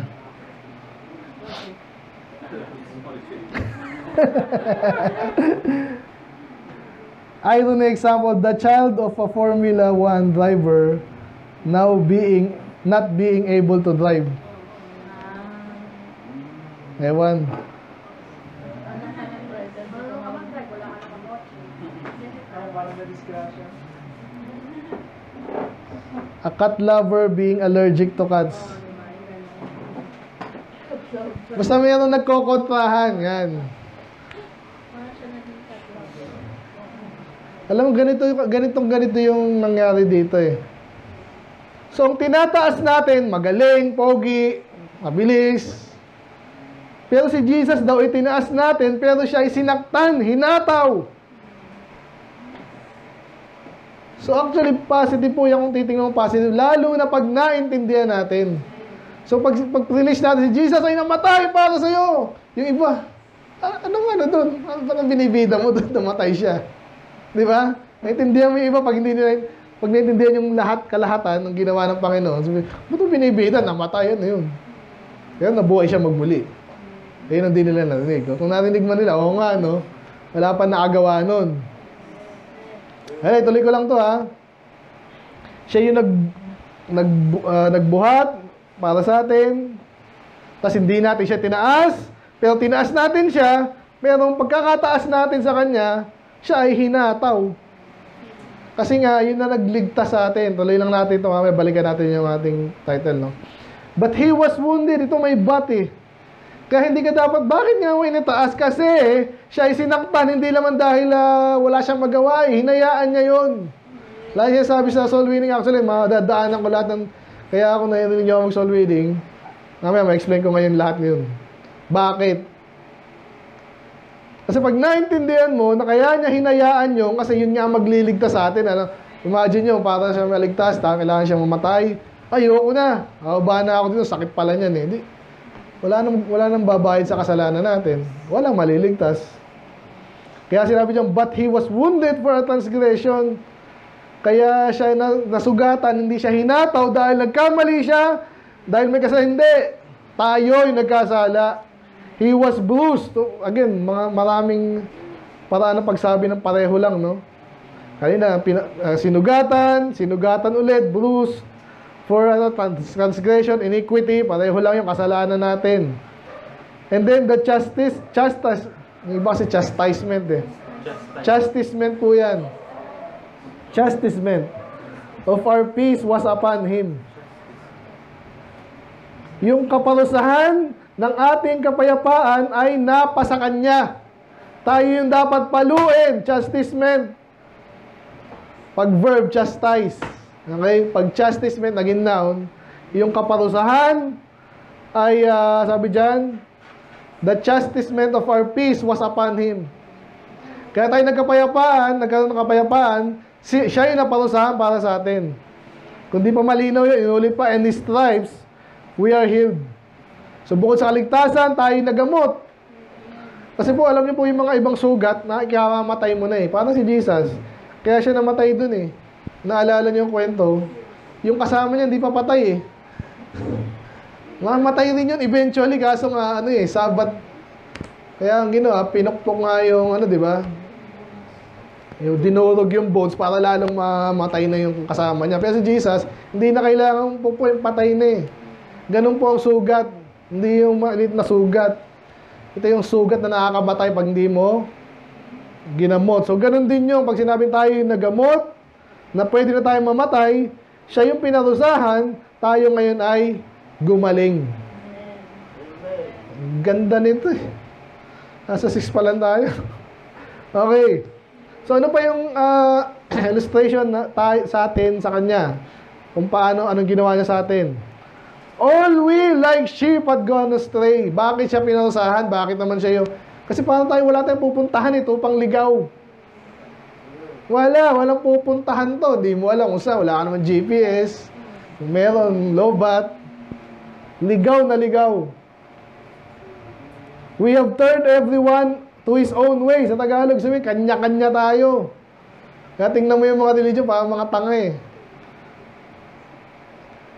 Irony example, the child of a Formula 1 driver now not being able to drive. Ewan. A cat lover being allergic to cats. Basta mayroong nagkokontrahan. Yan. Alam mo, ganito yung nangyari dito eh. So, ang tinataas natin, magaling, pogi, mabilis. Pero si Jesus daw itinaas natin, pero siya ay sinaktan, hinataw. So actually, positive po yung kung titingnan mo positive, lalo na pag naintindihan natin. So pag release natin si Jesus ay namatay para sa'yo. Yung iba, ano doon? Ano binibida mo doon? Namatay siya. Di ba? Naintindihan mo yung iba pag naintindihan yung kalahatan ng ginawa ng Panginoon. Sabi, ba't mo binibida? Namatay, ano yun? Kaya nabuhay siya magmuli. Ayun ang di nila narinig. Kung narinig man nila, oo nga, no? Wala pa nakagawa nun. Ay, tuloy ko lang to, ha? Siya yung nagbuhat para sa atin. Tapos hindi natin siya tinaas. Pero tinaas natin siya. Pero ang pagkakataas natin sa kanya, siya ay hinataw. Kasi nga, yun na nagligtas sa atin. Tuloy lang natin ito, mamaya balikan natin yung ating title, no? But he was wounded. Ito may but, eh. Kaya hindi ka dapat, bakit nga mo initaas? Kasi siya ay sinaktan, hindi naman dahil wala siyang magawa, hinayaan niya yun. Lagi niya sabi sa soul winning, actually, madadaanan ko lahat ng, kaya ako narinig niyo mag soul winning, mamaya ma-explain ko ngayon lahat yun. Bakit? Kasi pag naintindihan mo, na kaya niya hinayaan yun, kasi yun nga magliligtas sa atin, ano? Imagine nyo, para siya maligtas, kailangan siya mamatay, ayoko na, ba na ako dito, sakit pala niyan eh. Di, wala nang babayad sa kasalanan natin. Walang maliligtas. Kaya sinabi niya, but he was wounded for our transgression. Kaya siya nasugatan, hindi siya hinataw dahil nagkamali siya, dahil may kasalanan. Hindi. Tayo yung nagkasala. He was bruised. Again, maraming paraan ng pagsabi ng pareho lang, no? Kanina, sinugatan ulit, bruised. For transgression, iniquity, pareho lang yung kasalanan natin. And then the yung iba kasi chastisement eh. Chastisement po yan. Chastisement of our peace was upon Him. Yung kaparusahan ng ating kapayapaan ay napasa Kanya. Tayo yung dapat paluin, chastisement. Pag verb, chastise. Okay? Pag chastisement, naging noun, yung kaparusahan ay, sabi dyan, the chastisement of our peace was upon Him. Kaya tayo nagkaroon ng kapayapaan, siya yung naparusahan para sa atin. Kung di pa malinaw yun, inulit pa, and His stripes, we are healed. So bukod sa kaligtasan, tayo nagamot. Kasi po, alam niyo po yung mga ibang sugat na ikamamatay mo na eh. Parang si Jesus. Kaya siya namatay dun eh. Naalala niyo yung kwento, yung kasama niya hindi pa patay eh. Mamatay rin yun eventually, kaso nga Sabat. Kaya ang ginawa, pinukpok nga yung di ba? Yung dinurog yung bones para lalong mamatay na yung kasama niya. Pero si Jesus, hindi na kailangan po patay na eh. Ganun po ang sugat. Hindi yung maliit na sugat. Ito yung sugat na nakakamatay pag hindi mo ginamot. So ganun din yung pag sinabing tayo yung nagamot, na pwede na tayong mamatay, siya yung pinarusahan, tayo ngayon ay gumaling. Ganda nito eh. Nasa 6 pa lang tayo. Okay. So ano pa yung illustration na sa atin, sa kanya? Kung anong ginawa niya sa atin. All we like sheep had gone astray. Bakit siya pinarusahan? Bakit naman siya yung... Kasi parang wala tayong pupuntahan ito, pang ligaw. Walang pupuntahan to. Di mo alam kung saan. Wala ka naman GPS. Meron lobat. Ligaw na ligaw. We have turned everyone to his own way. Sa Tagalog, sabi, kanya-kanya tayo. Kaya tingnan mo yung mga religion, parang mga tanga eh.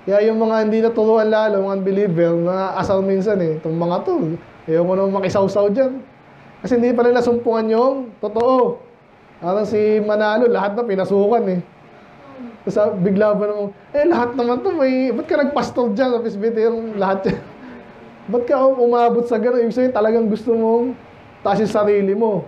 Kaya yung mga hindi naturuan lalo, mga unbeliever, mga asal minsan eh. Itong mga to, ayaw mo naman makisaw-saw dyan. Kasi hindi pa nila sumpungan yung totoo. Parang si Manalo, lahat na pinasukan eh. Tapos bigla ba naman, lahat naman to, ba't ka nagpastor dyan sa presbyterian, lahat yan. Ba't ka umabot sa gano'n? Ibig sabihin, talagang gusto mong taas yung sarili mo.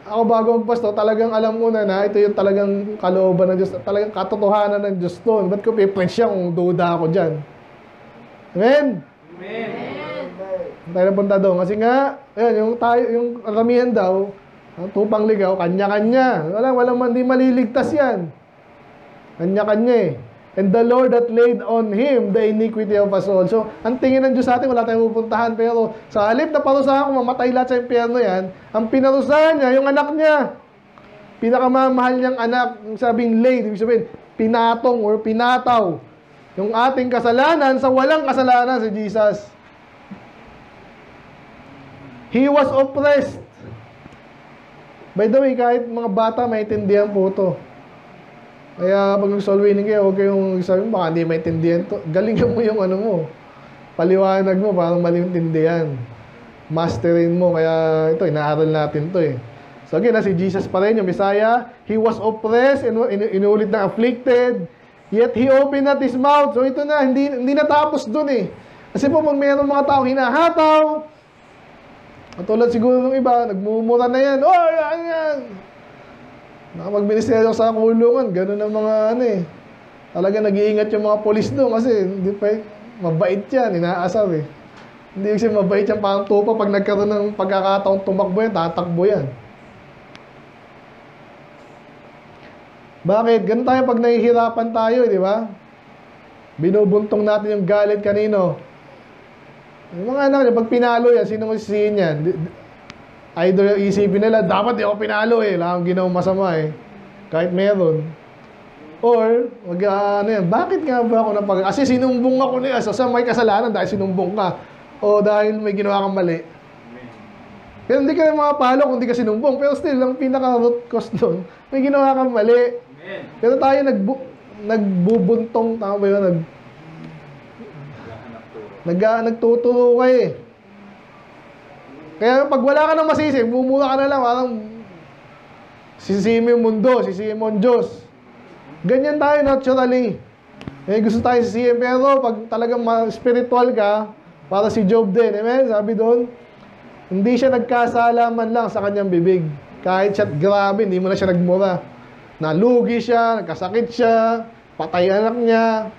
Ako bago magpastor, talagang alam mo na ito yung talagang kalooban ng Diyos, talagang katotohanan ng Diyos to. Ba't ko pipreach siya kung duda ako dyan? Amen? Amen. Tayo napunta doon. Kasi nga, yung ramihan daw, ang tupang ligaw, kanya-kanya. Walang di maliligtas yan. Kanya-kanya eh. and the Lord that laid on him the iniquity of us all. So, ang tingin ng Diyos sa atin, wala tayong pupuntahan. Pero sa halip na parusahan kung mamatay lahat sa impyerno yan, ang pinarusahan niya, yung anak niya, pinakamamahal niyang anak, yung sabing laid, ibig sabihin, pinatong or pinataw. Yung ating kasalanan sa walang kasalanan si Jesus. He was oppressed. By the way, kahit mga bata, maintindihan po ito. Kaya pag nag-soul winning kayo, huwag kayong sabi mo, baka hindi maintindihan ito. Galingan mo yung ano mo. Paliwanag mo, parang malintindihan. Masterin mo. Kaya ito, inaaral natin ito eh. So again, si Jesus pa rin, yung Messiah. He was oppressed, inuulit na afflicted. Yet He opened not His mouth. So ito na, hindi natapos dun eh. Kasi po, pag mayroong mga tao hinahataw, katulad siguro ng iba, nagmumura na yan. Oh, yan. Nakapag-ministeryo sa kulungan, gano'n ang mga ano eh. Talaga nag-iingat yung mga polis doon kasi hindi pa mabait yan, inaasar eh. Hindi kasi mabait yan, parang tupa pag nagkaroon ng pagkakataong tumakbo yan, tatakbo yan. Bakit? Ganun tayo pag nahihirapan tayo, di ba? Binubuntong natin yung galit kanino. Yung mga anak, pag pinalo yan, sino masisihin yan? Either isipin nila, dapat di ako pinalo eh. Wala akong ginawang masama eh. Kahit meron. Or, bakit nga ba ako napag... Kasi sinumbong ako niya. So, may kasalanan dahil sinumbong ka. O dahil may ginawa kang mali. Pero hindi ka makapalo kung hindi ka sinumbong. Pero still, ang pinaka-root cause doon, may ginawa kang mali. Pero tayo nagbubuntong, tama ba yun? Nagtuturo ka eh. Kaya pag wala ka nang masisi, bumura ka na lang, parang sisihin mo yung mundo, sisihin mo ang Diyos. Ganyan tayo naturally. Gusto tayo sisihin, pero pag talagang spiritual ka, para si Job din, amen? Sabi doon, hindi siya nagkasalaman lang sa kanyang bibig. Kahit siya grabe, hindi mo na siya nagmura. Nalugi siya, nagkasakit siya, patay anak niya.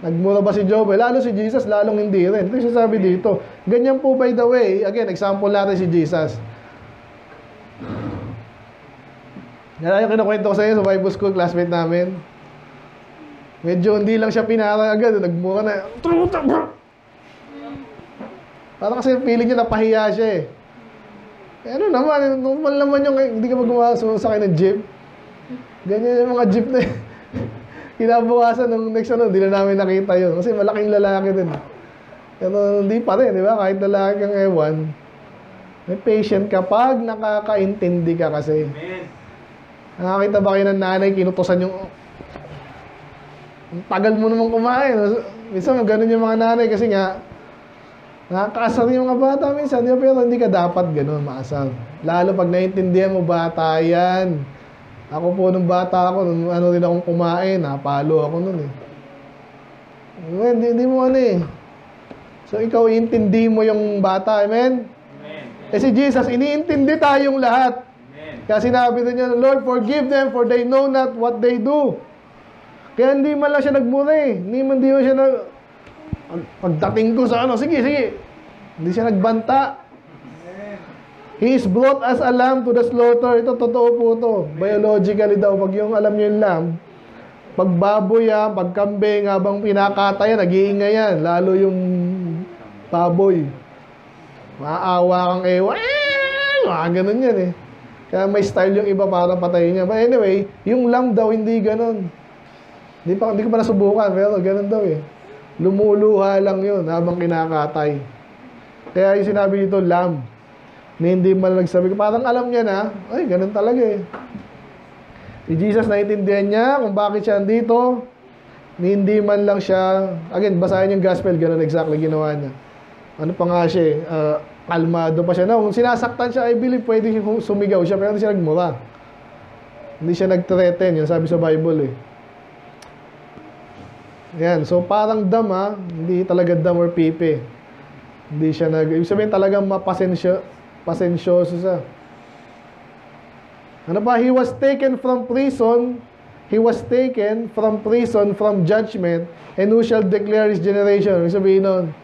Nagmura ba si Job? Lalo si Jesus, lalong hindi rin. Ito yung sabi dito. Ganyan po by the way, again, example natin si Jesus. Yan yung kinukwento ko sa inyo sa Bible School, classmate namin. Medyo hindi lang siya pinara agad, nagmura na. Parang kasi feeling niya napahiya siya eh. Ano naman, normal naman yung hindi ka sumasakay ng jeep. Ganyan yung mga jeep na kinabukasan ng next hindi na namin nakita yun. Kasi malaking lalaki din. Pero hindi pa rin, di ba? Kahit lalaki kang ewan, may patient ka pag nakakaintindi ka kasi. Amen. Nakakita ba kayo ng nanay, kinutusan yung tagal mo naman kumain. Minsan ganun yung mga nanay kasi nga nakakaasar yung mga bata minsan. Pero hindi ka dapat ganun, maasar. Lalo pag naiintindihan mo, bata yan. Ako po nung bata ako, nung ano rin akong kumain, napalo ako nun eh. Hindi mo ano eh. So ikaw iintindi mo yung bata, amen? Amen. Eh si Jesus, iniintindi tayong lahat. Amen. Kaya sinabi niya, Lord, forgive them for they know not what they do. Kaya hindi man lang siya nagmura eh. Hindi man siya pagdating ko sa ano, sige. Hindi siya nagbanta. He is brought as a lamb to the slaughter. Ito, totoo po ito. Biologically daw, pag yung alam nyo yung lamb, pag baboy yan, pag kambing, habang pinakata yan, nag-iingay yan. Lalo yung baboy. Maawa kang ewa. Ganun yan eh. Kaya may style yung iba para patayin niya. But anyway, yung lamb daw, hindi ganun. Hindi ko pa nasubukan, pero ganun daw eh. Lumuluha lang yun habang kinakatay. Kaya yung sinabi dito, lamb. Hindi man nagsabi ko, parang alam niya na, ay, ganun talaga eh. Si Jesus, naiintindihan niya kung bakit siya andito. Hindi man lang siya, again, basahin yung gospel, ganun exactly ginawa niya. Ano pa nga siya eh, kalmado pa siya. No, kung sinasaktan siya, I believe pwede sumigaw siya, pero hindi siya nagmura. Hindi siya nag-threaten, yun sabi sa Bible eh. Yan, so parang dam ha, hindi talaga dam or pipi. Hindi siya ibig sabihin talagang pasensyoso siya. Ano pa? He was taken from prison, from judgment, and who shall declare his generation? Ibig sabihin nun.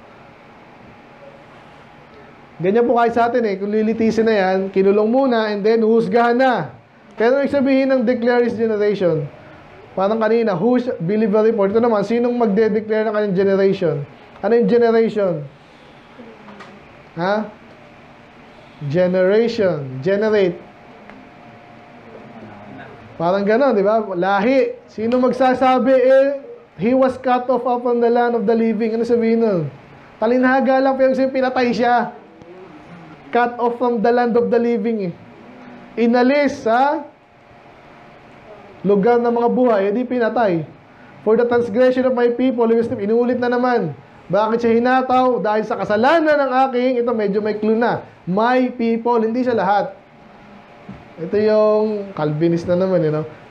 Ganyan po kahit sa atin eh. Kung lilitisin na yan, kinulong muna, and then husgahan na. Pero ibig sabihin ng declare his generation, Parang kanina, who believe the report? Ito naman, sinong magde-declare ng kanyang generation? Ano yung generation? Ha? Generation. Generate. Parang gano'n, di ba? Lahi. Sino magsasabi, he was cut off from the land of the living. Ano sabihin nun? Talinhaga lang, pero pinatay siya. Cut off from the land of the living. Inalis sa lugar ng mga buhay, hindi pinatay. For the transgression of my people, inuulit na naman. Bakit siya hinataw? Dahil sa kasalanan ng aking, ito medyo may clue na, my people, hindi siya lahat. Ito yung Calvinist na naman,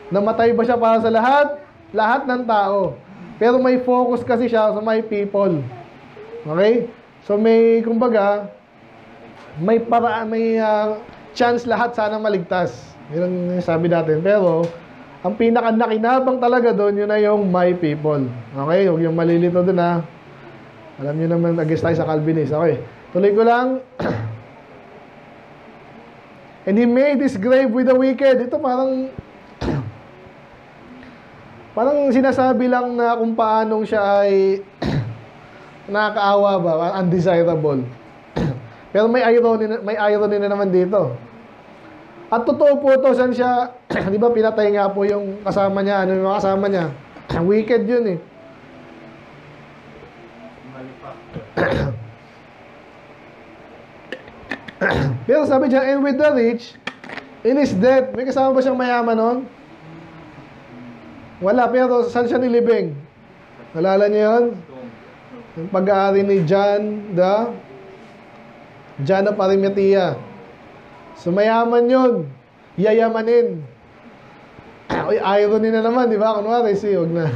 namatay ba siya para sa lahat? Lahat ng tao. Pero may focus kasi siya sa my people. Okay? So may, kumbaga, may paraan, may chance lahat sana maligtas. Yun yung sabi natin. Pero, ang pinaka-nakinabang talaga doon, yun na yung my people. Okay? Huwag yung malilito doon, ha. Alam nyo naman, against tayo sa Calvinist. Okay. Tuloy ko lang. And he made his grave with the wicked. Ito parang parang sinasabi lang na kung paanong siya ay nakakaawa ba, undesirable. Pero may irony na naman dito. At totoo po ito, saan siya, di ba pinatay nga po yung kasama niya, ano yung mga kasama niya? Wicked yun eh. Pero sabi dyan, and with the rich, in his death, may kasama ba siyang mayaman nun? Wala, pero saan siya nilibing? Nalala niyo yun? Yung pag-aari ni John of Arimathea. So mayaman yun. Yayamanin. Uy, irony na naman, di ba? Kunwari, huwag na.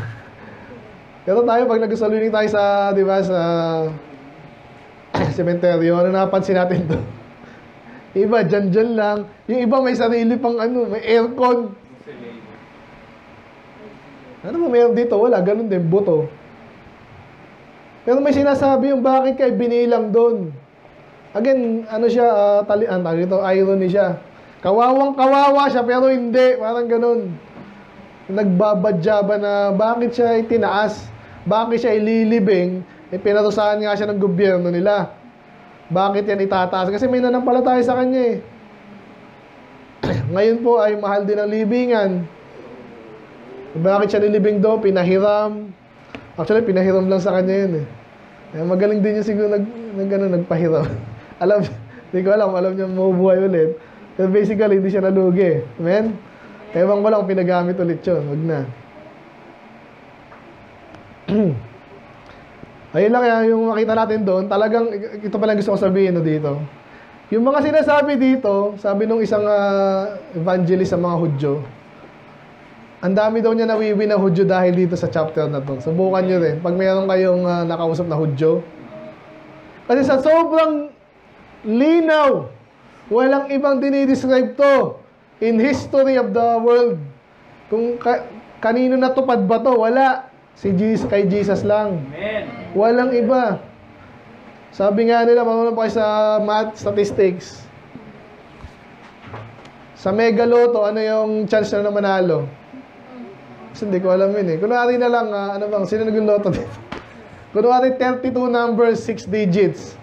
Pero tayo, pag nag-saluning tayo sa, di ba, sa sementeryo, ano napansin natin to? Iba, dyan lang. Yung iba may sarili pang may aircon. Ano mo meron dito? Wala, ganun din, buto. Pero may sinasabi yung bakit kay binilang doon. Again, ano siya, irony siya. Kawawang-kawawa siya, pero hindi. Parang ganun. Nagbabadya ba na bakit siya itinaas? Bakit siya ililibing? Pinarusahan nga siya ng gobyerno nila. Bakit yan itataas? Kasi may nanampalataya sa kanya eh. Ngayon po ay mahal din ang libingan. Bakit siya nilibing doon? Pinahiram. Actually, pinahiram lang sa kanya yun eh. Magaling din niya siguro nagpahiram. Hindi ko alam niya mabubuhay ulit. Pero basically, hindi siya nalugi. Amen? Ewan ko lang pinagamit ulit yun. Huwag na. Ayun lang yung makita natin doon. Talagang, ito pala gusto ko sabihin dito. Yung mga sinasabi dito, sabi nung isang evangelist sa mga Hudyo, ang dami daw niya nawiwi na Hudyo dahil dito sa chapter na to. Subukan nyo rin. Pag mayroon kayong nakausap na Hudyo. Kasi sa sobrang linaw, walang ibang dinidescribe to in history of the world. Kung kanino natupad ba to, wala. Kay Jesus lang. Amen. Walang iba. Sabi nga nila, marunong pa kayo sa math, statistics. Sa Mega Lotto, ano yung chance na manalo? Kasi hindi ko alam yun eh. Kunwari na lang, sino nag-loto dito? Kunwari 32 numbers, 6 digits.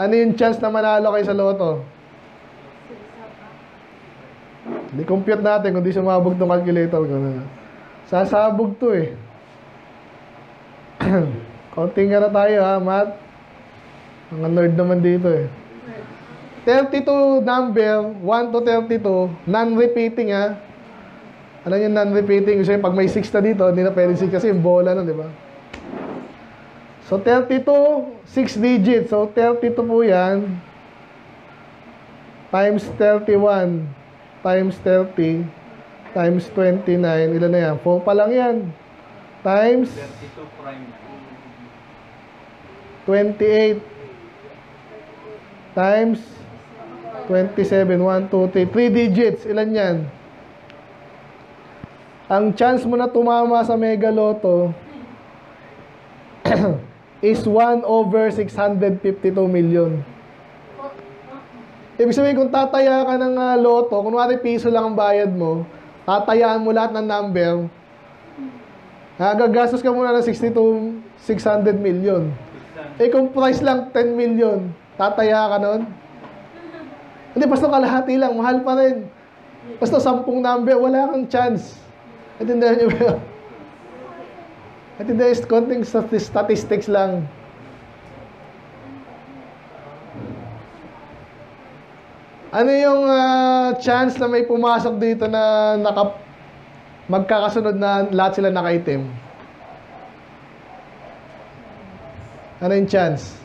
Ano yung chance na manalo kayo sa loto? Hindi compute natin kung di sumabog tong calculator ko na. Sasabog to eh. Counting na tayo ha, Matt. Mga nerd naman dito eh. 32 number, 1 to 32, non-repeating ha. Ano yung non-repeating? Kasi pag may 6 na dito, hindi na pwede 6 kasi yung bola nun, di ba? So 32, 6 digits. So 32 po yan. Times 31, times 30, times 29. Ilan na yan? 4 pa lang yan. Times 32 prime. 28 times 27, 1, 2, 3 digits, ilan yan? Ang chance mo na tumama sa Mega Lotto is 1 over 652 million. Ibig sabihin, kung tataya ka ng loto, kunwari piso lang ang bayad mo, tatayaan mo lahat ng number, Gagastos ka muna ng 600 million. Eh kung price lang 10 million, tataya ka nun? Hindi, basta kalahati lang, mahal pa rin. Basta 10 number, wala kang chance. At hindi nyo ba yun? At hindi, konting statistics lang. Ano yung chance na may pumasok dito na magkakasunod na lahat sila nakaitim? Ano yung chance?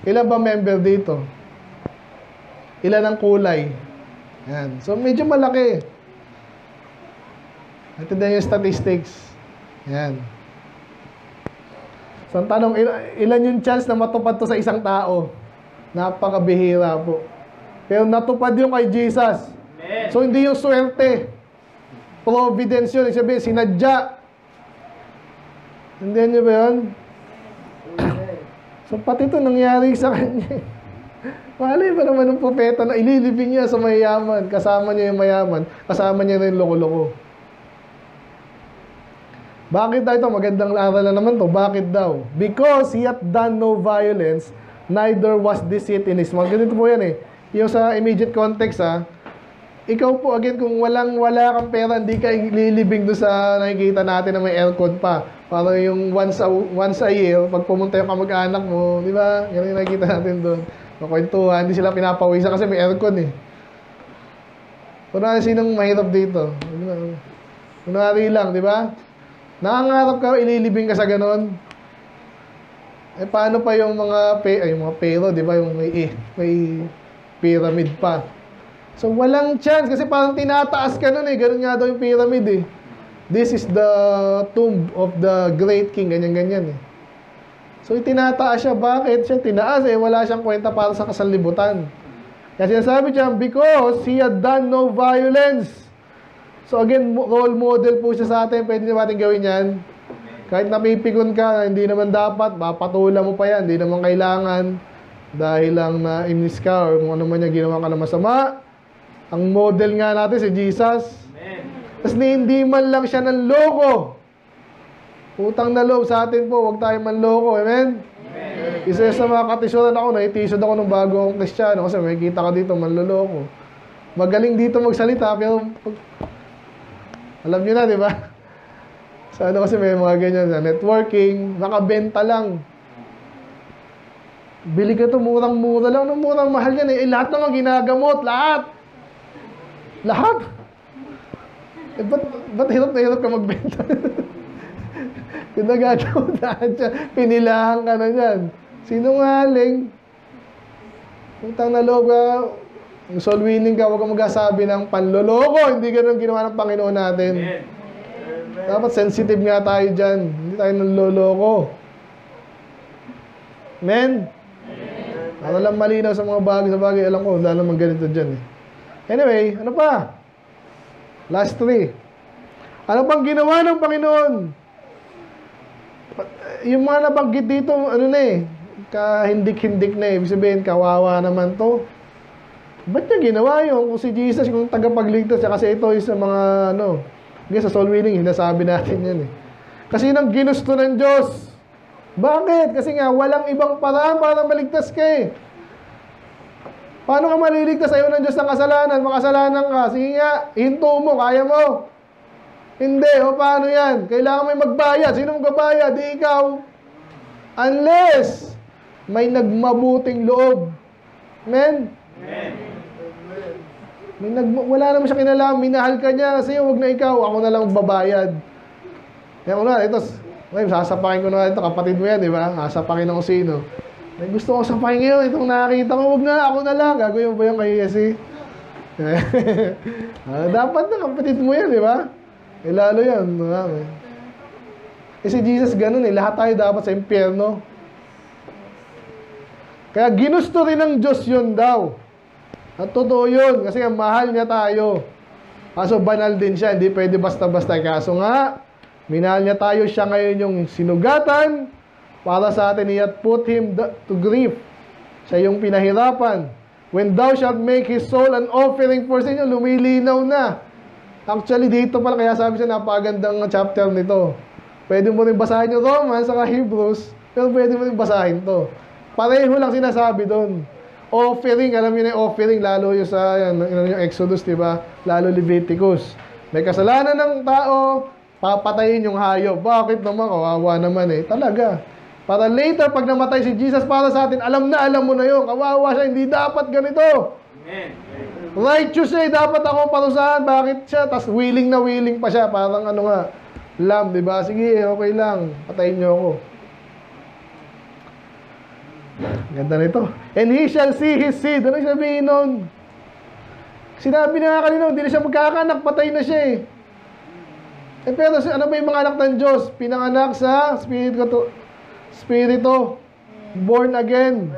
Ilan ba member dito? Ilan ang kulay? Yan. So, medyo malaki. Ito din yung statistics. Yan. So, ang tanong, ilan yung chance na matupad to sa isang tao? Napakabihira po. Pero natupad yung kay Jesus. So, hindi yung swerte. Providence yun. Ibig sabihin, sinadya. Hindi nyo ba yun? So, pati ito nangyari sa kanya. Malay ba naman ng propeta na ililibing niya sa mayaman, kasama niya yung mayaman, kasama niya rin loko-loko. Bakit daw ito? Magandang aral na naman to. Bakit daw? Because he hath done no violence, neither was deceit in his mouth. Ganito po yan eh. Yung sa immediate context ikaw po again, kung wala kang pera, hindi ka ililibing doon sa nakikita natin na may aircon pa. Para yung once a year, pag pumunta yung kamag-anak mo, di ba? Yan yung nakikita natin doon. Makwentuhan, hindi sila pinapawisan kasi may aircon eh. Kunwari sinong mahirap dito? Kunwari lang, di ba? Nangangarap ka, ililibing ka sa ganon. Eh, paano pa yung mga pero, di ba? Yung may pyramid pa. So, walang chance kasi parang tinataas ka nun eh. Ganun nga daw yung pyramid eh. This is the tomb of the great king. Ganyan-ganyan eh. So, tinataas siya. Bakit? Siya tinaas eh. Wala siyang kwenta para sa kasanlibutan. Kaya sinasabi siya, because he had done no violence. So, again, role model po siya sa atin. Pwede natin gawin yan. Kahit napipikon ka, hindi naman dapat. Mapatula mo pa yan. Hindi naman kailangan. Dahil lang na-inis ka or kung ano man yung ginawa ka na masama. Ang model nga natin si Jesus. Tapos hindi man lang siya ng loko. Utang na loob sa atin po, huwag tayo manloko. Amen? Isa sa mga katisuran ako, naitisod ako nung bago akong Kristiyano kasi may kita ka dito, manloloko. Magaling dito magsalita, pero alam nyo na, di ba? Sa ano kasi may mga ganyan, sa networking, nakabenta lang. Bili ka to, murang-mura lang, murang mahal yan eh. Lahat naman ginagamot, lahat. Lahat. Eh, ba't hirap na hirap ka magbenta? Pinagagawa siya, pinilahan ka na yan. Sinungaling. Utang na loob ka, yung soul winning ka, huwag kang magsasabi ng panloloko. Hindi ganun ginawa ng Panginoon natin. Dapat sensitive nga tayo dyan. Hindi tayo nanloloko. Amen? Ano lang malinaw sa mga bagay. Alam ko, wala naman ganito dyan eh. Anyway, ano pa? Last 3. Ano pang ginawa ng Panginoon? Yung mga nabanggit dito, ano na eh, kahindik-hindik na eh. Ibig sabihin, kawawa naman to. Ba't niya ginawa yun? Kung si Jesus, kung tagapagligtas siya, kasi ito yung sa mga, sa soul winning, hinasabi natin yan eh. Kasi yun ang ginusto ng Diyos. Bakit? Kasi nga, walang ibang paraan para maligtas ka eh. Paano ka maliligtas? Ayaw ng Diyos ng kasalanan. Makasalanan ka. Sige nga, hinto mo. Kaya mo. Hindi. O paano yan? Kailangan may magbayad. Sino magbabayad? Di ikaw. Unless may nagmabuting loob. Amen? Wala naman siya kinalaman. Minahal ka niya. Kasi huwag na ikaw. Ako na lang magbabayad. Kaya na, ito. Sasapakin ko na ito. Kapatid mo yan, di ba? Sasapakin ako sino. May gusto ko sapakin ngayon, itong nakakita ko, huwag na, ako na lang. Gagawin mo ba yung kay Yesi? Dapat na, kapatid mo yan, di ba? Eh, lalo yan. Si Jesus ganun eh, lahat tayo dapat sa impyerno. Kaya ginusto rin ng Diyos yun daw. At totoo yun, kasi nga mahal niya tayo. Kaso banal din siya, hindi pwede basta-basta. Kaso nga, minahal niya tayo, siya ngayon yung sinugatan, para sa atin, he hath put him to grief. Siya yung pinahirapan. When thou shalt make his soul an offering for sin, lumilinaw na. Actually, dito pala, kaya sabi siya, napagandang chapter nito. Pwede mo rin basahin yung Romans saka Hebrews, pero pwede mo rin basahin to. Pareho lang sinasabi doon. Offering, alam niyo na yung offering, lalo yung sa yung Exodus, di ba? Lalo Leviticus. May kasalanan ng tao, papatayin yung hayop. Bakit naman? Kawawa naman eh. Talaga. Para later, pag namatay si Jesus para sa atin, alam mo na yun. Kawawa siya, hindi dapat ganito. Amen. Righteous siya, dapat ako parusahan. Bakit siya? Tapos willing na willing pa siya. Parang ano nga, lamb, di ba? Sige, okay lang. Patayin niyo ako. Ganda nito. And he shall see his seed. Ano yung sabihin nun? Sinabi na nga kanina, hindi na siya magkakanak, patay na siya eh. Pero ano ba yung mga anak ng Diyos? Pinanganak sa Spirito. Born again.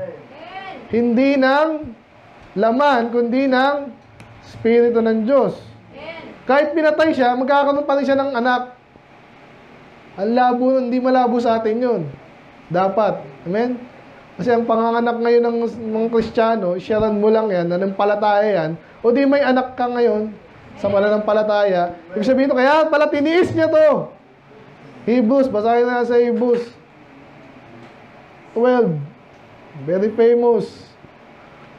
Hindi ng laman, kundi ng Spirito ng Diyos. Kahit pinatay siya, magkakaroon pa rin siya ng anak. Ang labo, hindi malabo sa atin yun. Dapat. Amen? Kasi ang panganganak ngayon ng mga Kristiyano, sharan mo lang yan, nanampalataya yan, o di may anak ka ngayon sa pananampalataya. Ibig sabihin ito, kaya pala tiniis niya to. Hebrews, basahin na sa Hebrews 12. Very famous.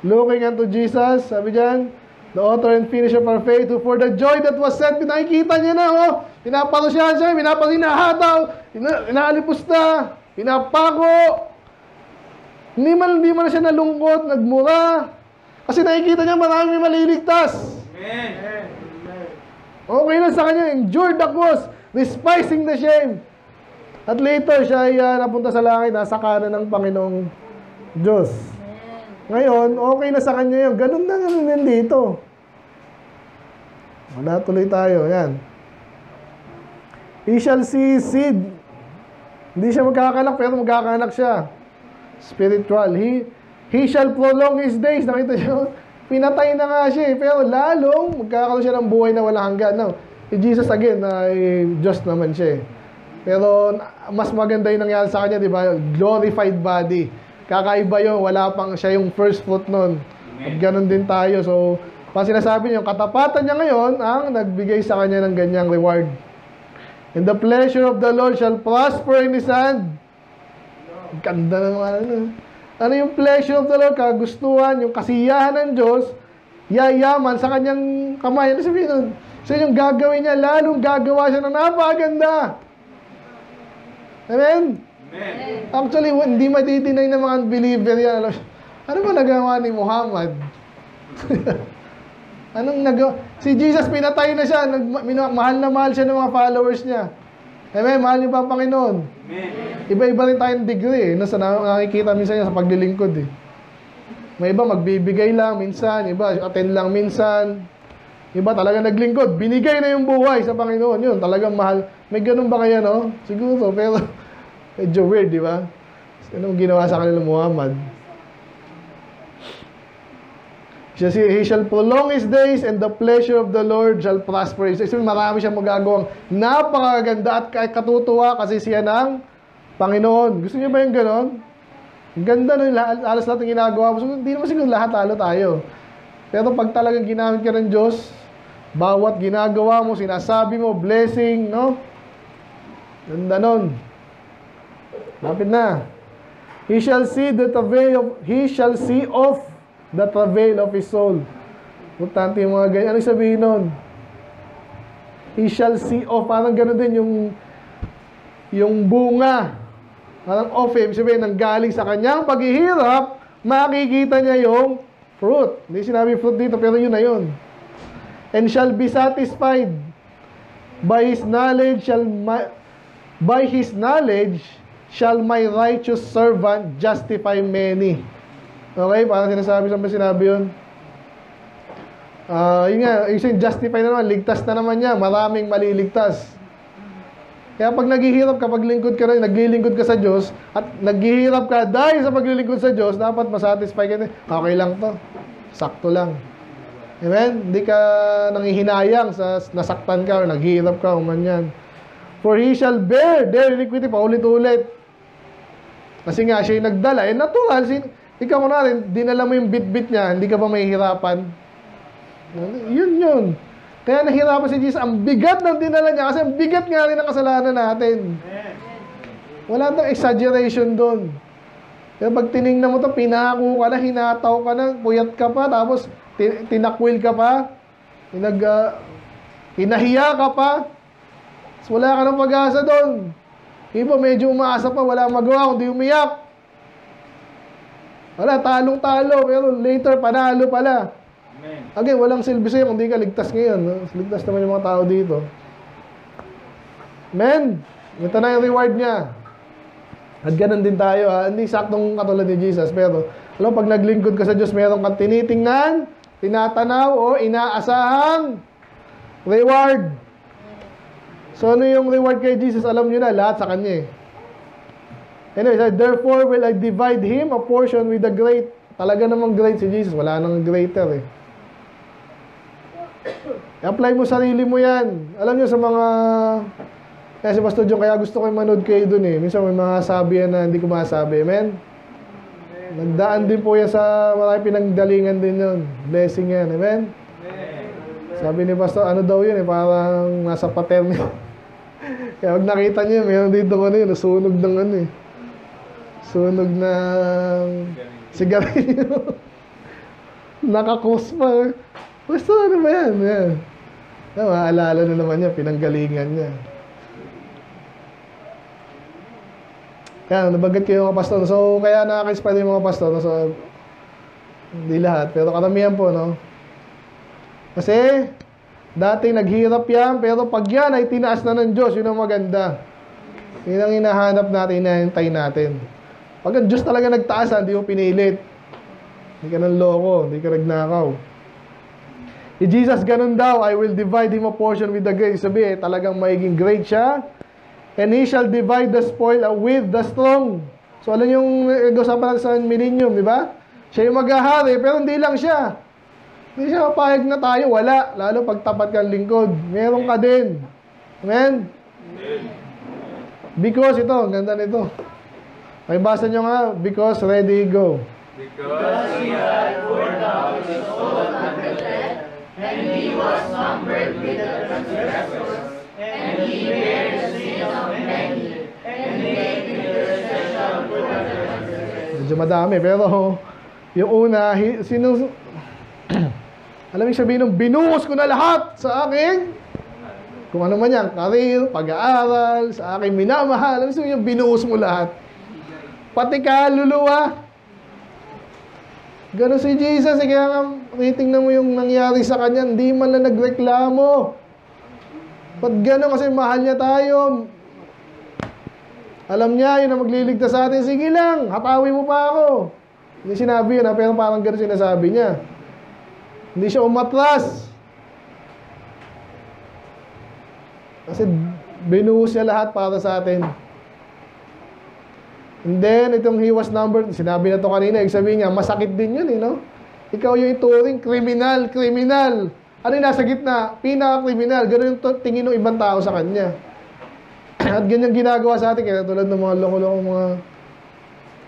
Looking unto Jesus, sabi dyan, the author and finisher of our faith, who for the joy that was set, nakikita niya na, oh, pinaparusyahan siya, pinapasinahataw, inaalipos na, pinapako. Hindi man siya nalungkot, nagmura. Kasi nakikita niya marami maliligtas. Amen. Okay na sa kanya, endured the cross, despising the shame. At later, siya ay napunta sa langit, nasa kanan ng Panginoong Diyos. Ngayon, okay na sa kanya yun. Ganun din dito. Wala, tuloy tayo. Yan. He shall see seed. Hindi siya magkakanak, pero magkakanak siya. Spiritual. He shall prolong his days. Nakita niyo? Pinatay na nga siya eh. Pero lalong magkakaroon siya ng buhay na walang hanggan. No? Si Jesus again, ay Diyos naman siya eh. Pero mas maganda yung nangyari sa kanya, di ba? Glorified body. Kakaiba yun. Wala pang siya yung first fruit nun. At ganun din tayo. So, pang sinasabi niyo, katapatan niya ngayon ang nagbigay sa kanya ng ganyang reward. And the pleasure of the Lord shall prosper in his hand. Ganda naman. Ano yung pleasure of the Lord? Kagustuhan, yung kasiyahan ng Diyos, yayaman sa kanyang kamay. Ano sabihin nun? So yung gagawin niya, lalong gagawa siya ng napakaganda. Amen? Amen. Actually, hindi matitinay ng mga unbeliever yan. Ano ba nagawa ni Muhammad? Anong nagawa? Si Jesus, pinatay na siya. Mahal na mahal siya ng mga followers niya. Amen? Mahal niyo ba ang Panginoon? Amen. Iba-iba rin tayong degree. Nasa nakikita minsan yan sa paglilingkod eh. May iba magbibigay lang minsan, iba attend lang minsan. Iba talaga naglingkod. Binigay na yung buhay sa Panginoon. Yun, talagang mahal. May ganun ba kaya, no? Siguro, pero medyo weird, di ba? Anong ginawa sa kanila Muhammad? He shall prolong his days and the pleasure of the Lord shall prosper. So, marami siyang magagawang napakaganda at katutuwa kasi siya ng Panginoon. Gusto niyo ba yung ganon? Ganda nun, alas lahat ng ginagawa mo. So, hindi naman siguro lahat lalo tayo. Pero pag talagang ginamit ka ng Diyos, bawat ginagawa mo, sinasabi mo, blessing, no? Ganda nun. Lapit na. He shall see the travail of the travail of his soul. Importante yung mga ganyan. Ano sabihin nun? He shall see of, parang gano'n din yung bunga. Parang of him, sabihin, nang galing sa kanyang paghihirap, makikita niya yung fruit. Hindi sinabi fruit dito, pero yun na yun. And shall be satisfied. By his knowledge shall my righteous servant justify many. Okay, parang sinabi yun. Yun nga, yung justify na naman, ligtas na naman niya, maraming maliligtas. Kaya pag naghihirap ka, pag lingkod ka rin, naglilingkod ka sa Diyos, at naghihirap ka dahil sa paglilingkod sa Diyos, dapat masatisfy ka. Okay lang to. Sakto lang. Amen? Hindi ka nanghihinayang sa nasaktan ka, o naghihirap ka, o manyan. For he shall bear their iniquity, paulit-ulit. Kasi nga, siya yung nagdala. Natural, ikaw na rin, dinala mo yung bit-bit niya, hindi ka ba mahihirapan? Yun. Kaya nahirapan si Jesus. Ang bigat ng dinala niya kasi ang bigat nga rin ng kasalanan natin. Wala tong exaggeration doon. Kaya pag tinignan mo to, pinako ka na, hinataw ka na, puyat ka pa, tapos tinakwil ka pa, hinahiya ka pa, so, wala ka ng pag-asa doon. Iba medyo umaasa pa, wala magawa, kundi umiyak. Wala, talong-talo, pero later, panalo pala. Again, walang silbi sa'yo kung di ka ligtas ngayon. No? Ligtas naman yung mga tao dito. Amen? Ito na yung reward niya. At ganun din tayo. Hindi saktong katulad ni Jesus. Pero, alam, pag naglingkod ka sa Diyos, meron kang tinitingnan, tinatanaw, o inaasahang reward. So, ano yung reward kay Jesus? Alam nyo na, lahat sa Kanya. Anyway, therefore will I divide Him a portion with the great. Talaga namang great si Jesus. Wala nang greater eh. I-apply mo sarili mo yan. Alam nyo sa mga... Kaya si Pastor John, kaya gusto ko manood kayo dun eh. Minsan may mga sabi yan na hindi ko masabi. Amen? Nagdaan din po yan sa marami pinangdalingan din yun. Blessing yan. Amen? Sabi ni Pastor, ano daw yun eh, parang nasa pattern yun. Kaya pag nakita niyo, meron dito ano yun, sunog ng ano eh. Sunog ng sigarilyo. Nakakus pa. Basta ano ba yan? Yan. Maalala na naman niya, pinanggalingan niya. Kaya, nabanggit ko yung mga pastor. So, kaya nakaka-inspire yung mga pastor. So, hindi lahat. Pero karamihan po, no? Kasi, dati naghirap yan, pero pag yan ay tinaas na ng Diyos, yun ang maganda. Yun ang hinahanap natin, hinahintay natin. Pag ang Diyos talaga nagtaas, hindi mo pinilit. Hindi ka nang loko, hindi ka nagnakaw. Si Jesus, ganun daw, I will divide him a portion with the great. Sabi, talagang magiging great siya. And he shall divide the spoil with the strong. So, alam yung usapan natin sa millennium, di ba? Siya yung maghahari, pero hindi lang siya. Hindi siya mapahig na tayo, wala. Lalo pag tapat kang lingkod, meron ka din. Amen? Because ito, ang ganda nito. May basa nyo nga, because ready, go. Because he had poured out his soul unto death, and he was numbered with the transgressors, and he bare the sin of many, and made intercession for the transgressors. Medyo madami, pero yung una, alam mo sabihin nung binuhos ko na lahat sa akin, kung ano man yan, karir, pag-aaral, sa aking minamahal, alam mo yung binuhos mo lahat. Pati kaluluwa. Gano'n si Jesus, kaya nga, titingnan mo yung nangyari sa kanya, hindi man na nagreklamo. Ba't gano'n? Kasi mahal niya tayo. Alam niya, yun na magliligtas sa atin. Sige lang, hatawi mo pa ako. Hindi sinabi yun, pero parang gano'n sinasabi niya. Hindi siya umatras. Kasi binuhos niya lahat para sa atin. And then, itong he was numbered, sinabi na to kanina, sabihin niya, masakit din yun, no? Ikaw yung ituring, kriminal. Ano yung nasa gitna? Pinaka-kriminal. Ganun yung tingin ng ibang tao sa kanya. At ganyan ginagawa sa atin, kaya tulad ng mga loko-loko, mga...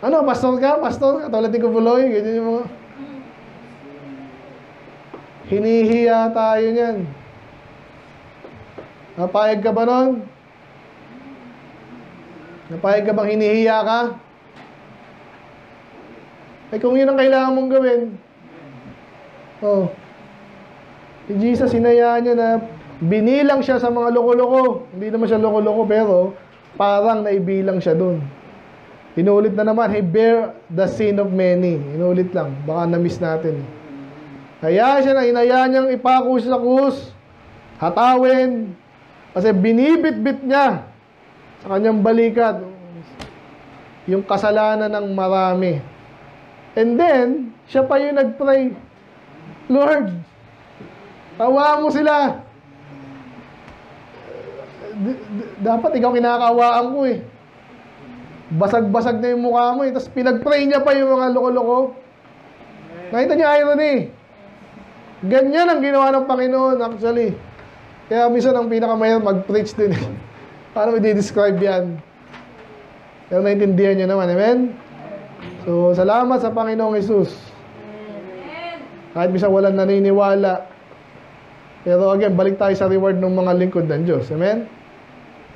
Ano, pastor ka? Pastor? Tulad ni Kupuloy, ganyan yung mga... Hinihiya tayo niyan. Napayag ka ba nun? Napayag ka bang hinihiya ka? Ay kung yun ang kailangan mong gawin. Oh. Si Jesus, hinayaan niya na binilang siya sa mga loko-loko. Hindi naman siya loko-loko, pero parang naibilang siya dun. Inulit na naman, he bear the sin of many. Inulit lang, baka na-miss natin. Kaya siya na, hinayaan niyang ipako sa krus, hatawin, kasi binibit-bit niya sa kanyang balikat yung kasalanan ng marami. And then, siya pa yung nag-pray, Lord, tawa mo sila. Dapat ikaw kinakawaan ko eh. Basag-basag na yung mukha mo eh. Tapos pinag-pray niya pa yung mga loko-loko. Nakita niyo irony. Ganyan ang ginawa ng Panginoon actually. Kaya minsan ang pinakamahirap mag-preach din. Paano mo i-describe yan? Pero naintindihan niyo naman. Amen? So, salamat sa Panginoong Jesus. Kahit minsan walang naniniwala. Pero again, balik tayo sa reward ng mga lingkod ng Diyos. Amen?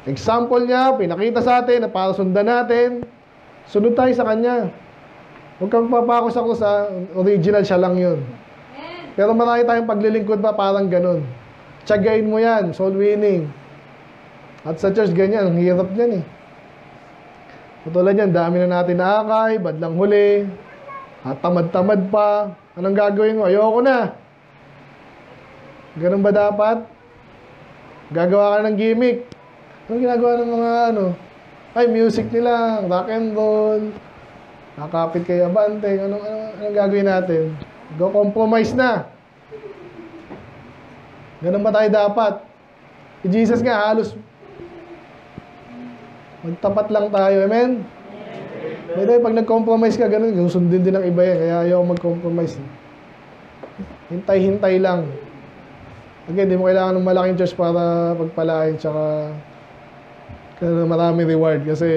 Example niya, pinakita sa atin na para sundan natin. Sunod tayo sa Kanya. Huwag kang papako sa krus, original siya lang yun. Pero marami tayong paglilingkod pa parang ganun. Tiyagain mo yan, soul winning. At sa church, ganyan, ang hirap niyan eh. Katulad yan, dami na natin naakay, badlang huli, at tamad-tamad pa. Anong gagawin mo? Ayoko na. Ganun ba dapat? Gagawa ka ng gimmick. Anong ginagawa ng mga ay, music nila, rock and roll, nakapit kay Abante, anong gagawin natin? Go compromise na. Ganun ba tayo dapat? Si Jesus nga, halos magtapat lang tayo. Amen? By the way, pag nag-compromise ka, ganun, susundin din ng iba yan. Kaya ayaw mag-compromise. Hintay-hintay lang. Again, di mo kailangan ng malaking church para pagpalain, tsaka maraming reward. Kasi,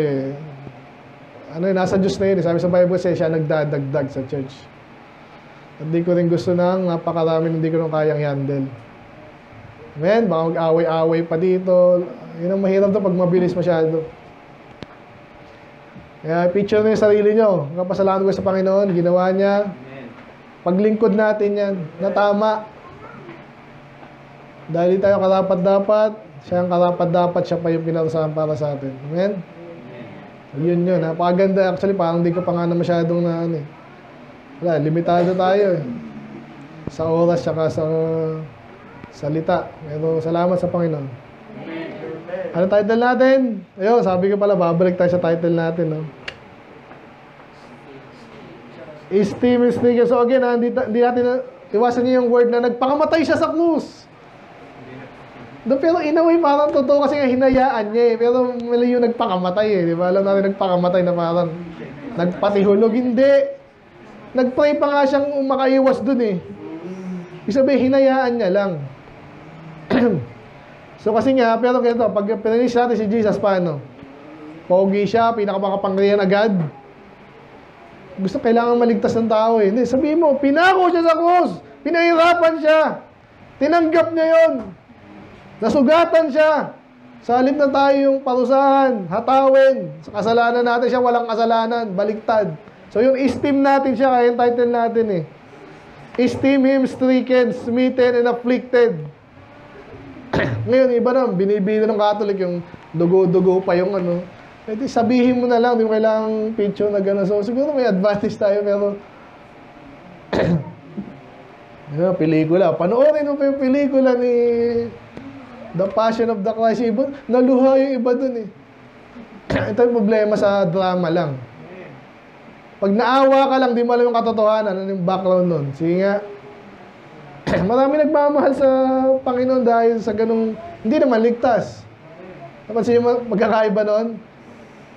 nasa Diyos na yun. Sabi sa Bible, siya nagdadagdag sa church. At di ko rin gusto ng napakarami, hindi ko rin kayang handle. Amen? Baka mag-away-away pa dito. Yun ang mahirap to pag mabilis masyado. Kaya picture nyo yung sarili nyo. Kapasalamat ko sa Panginoon, ginawa niya. Paglingkod natin yan, na tama. Dahil tayo karapat-dapat, siya ang karapat-dapat, siya pa yung pinarusahan para sa atin. Amen? Yun yun. Napakaganda. Actually, parang di ko pa nga na masyadong wala, limitado tayo eh. Sa oras, saka sa salita. Pero salamat sa Panginoon. Ano title natin? Ayun, sabi ko pala, babalik tayo sa title natin. No? Esteem is taken. So again, hindi natin iwasan niyo yung word na nagpakamatay siya sa krus. Pero in a way, parang totoo kasi nga hinayaan niya eh. Pero mali yung nagpakamatay eh. Di ba? Alam natin nagpakamatay na parang nagpatihulog. Hindi. Nagpray pa nga siyang makaiwas dun eh. Ibig sabihin, hinayaan niya lang. So kasi nga, pero ganito, pag pininis natin si Jesus, paano? Pogi siya, pinakamakapangyarihan agad. Gusto kailangan maligtas ng tao eh. Hindi, sabihin mo, pinako siya sa krus. Pinahirapan siya. Tinanggap niya yon. Nasugatan siya. Sa halip na tayo yung parusahan, hatawin. Sa kasalanan natin siya, walang kasalanan. Baliktad. So yung esteem natin siya, kaya yung title natin eh. Esteem him stricken, smitten, and afflicted. Ngayon, iba na, binibili ng Catholic yung dugo-dugo pa yung Eh, sabihin mo na lang, di mo kailangang picture na gano'n. So siguro may advantage tayo, pero pelikula. Panoorin mo pa yung pelikula ni The Passion of the Christ. Iba, naluha yung iba dun eh. Ito yung problema sa drama lang. Pag naawa ka lang, di mo alam yung katotohanan, ano yung background nun. Sige nga, marami nagmamahal sa Panginoon dahil sa ganung, hindi naman ligtas. Napansin mo, magkakaiba nun?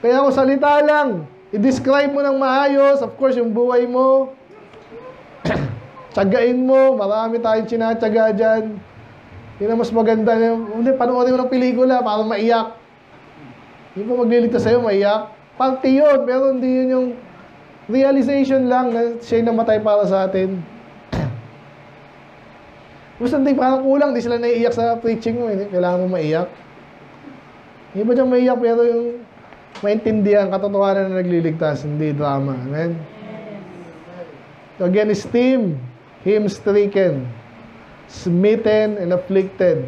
Kaya kung salita lang, i-describe mo ng maayos, of course, yung buhay mo, tsagain mo, marami tayong sinatsaga dyan. Yun ang mas maganda. Hindi, panoorin mo ng pelikula para maiyak. Hindi pa magliligtas sa'yo, maiyak. Parte yun, pero hindi yun yung realization lang na siya'y namatay para sa atin. Gusto hindi parang kulang, di sila naiiyak sa preaching mo. Hindi, kailangan mo maiyak. Hindi ba dyan maiyak, pero yung maintindihan, katotohanan na nagliligtas, hindi drama. Amen? So again, esteem him stricken, smitten, and afflicted.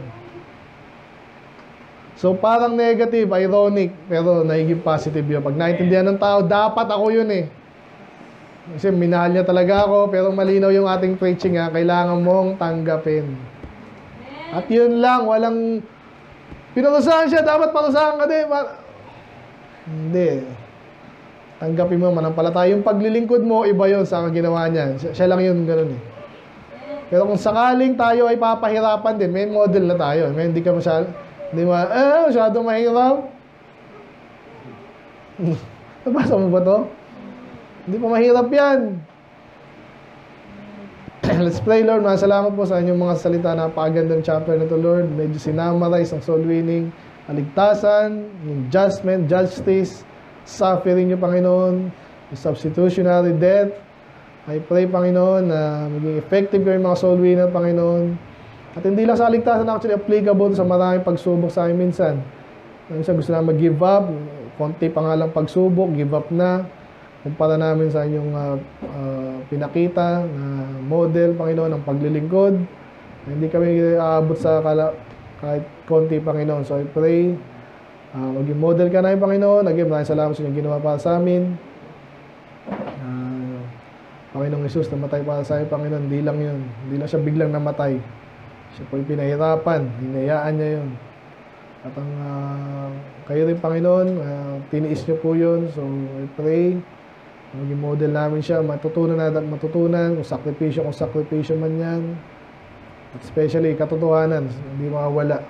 So parang negative, ironic, pero nagiging positive yun. Pag naintindihan ng tao, dapat ako yun eh. Kasi minahal niya talaga ako, pero malinaw yung ating preaching ha, kailangan mong tanggapin. At yun lang, walang pinurusahan siya, dapat parusahan ka din. Hindi. Tanggapin mo, manampalataya. Yung paglilingkod mo, iba yun sa ginawa niya. Siya lang yun, ganun eh. Pero kung sakaling tayo ay papahirapan din, may model na tayo. May hindi ka masyadong mahirap. Nabasa mo ba to? Hindi pa mahirap yan. Let's pray, Lord. Salamat po sa inyong mga salita. Napakagandang chapter na to, Lord. Medyo sinamarize ang soul winning, kaligtasan, yung judgment, justice, suffering niyo, Panginoon, yung substitutionary death. I pray, Panginoon, na maging effective kayo mga soul winner, Panginoon. At hindi lang sa kaligtasan actually applicable sa maraming pagsubok sa akin minsan. Minsan gusto na mag-give up, konti pa nga lang pagsubok, give up na. Kumpara namin sa inyong pinakita na model, Panginoon, ng paglilingkod. Hindi kami aabot sa kahit konti, Panginoon. So I pray, maging model ka na yung Panginoon. Again, maraming salamat sa inyong ginawa para sa amin. Panginoong Jesus, namatay para sa akin, Panginoon. Hindi lang yun. Hindi lang siya biglang namatay. Siya po yung pinahirapan. Hinayaan niya yun. At ang kayo rin, Panginoon, tiniis niyo po yun. So I pray, maging model namin siya. Matutunan kung sakripisyo man yan. At especially, katotohanan, hindi mawawala.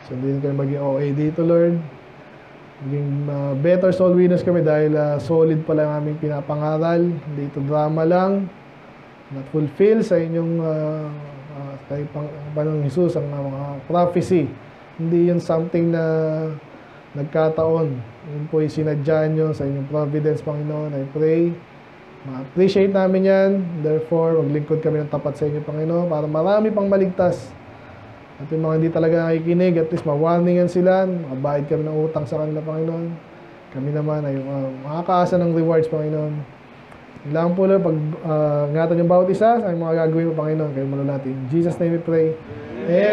So, hindi kayo maging OA dito, Lord. Maging better soul winners kami dahil solid pala yung aming pinapangaral. Hindi ito drama lang. Not fulfill sa inyong kay Panginoong Jesus ang mga prophecy. Hindi yun something na nagkataon. Yun po yung sinadya nyo sa inyong providence, Panginoon. I pray, ma-appreciate namin yan. Therefore, maglingkod kami ng tapat sa inyo, Panginoon, para marami pang maligtas. At yung mga hindi talaga nakikinig, at least ma-warningan sila, makabayad kami ng utang sa kanila, Panginoon. Kami naman ay makakaasa ng rewards, Panginoon. Kailangan po lang pag-ingatan yung bawat isa sa mga gagawin mo, Panginoon. Kayo malulati. In Jesus' name we pray. Amen.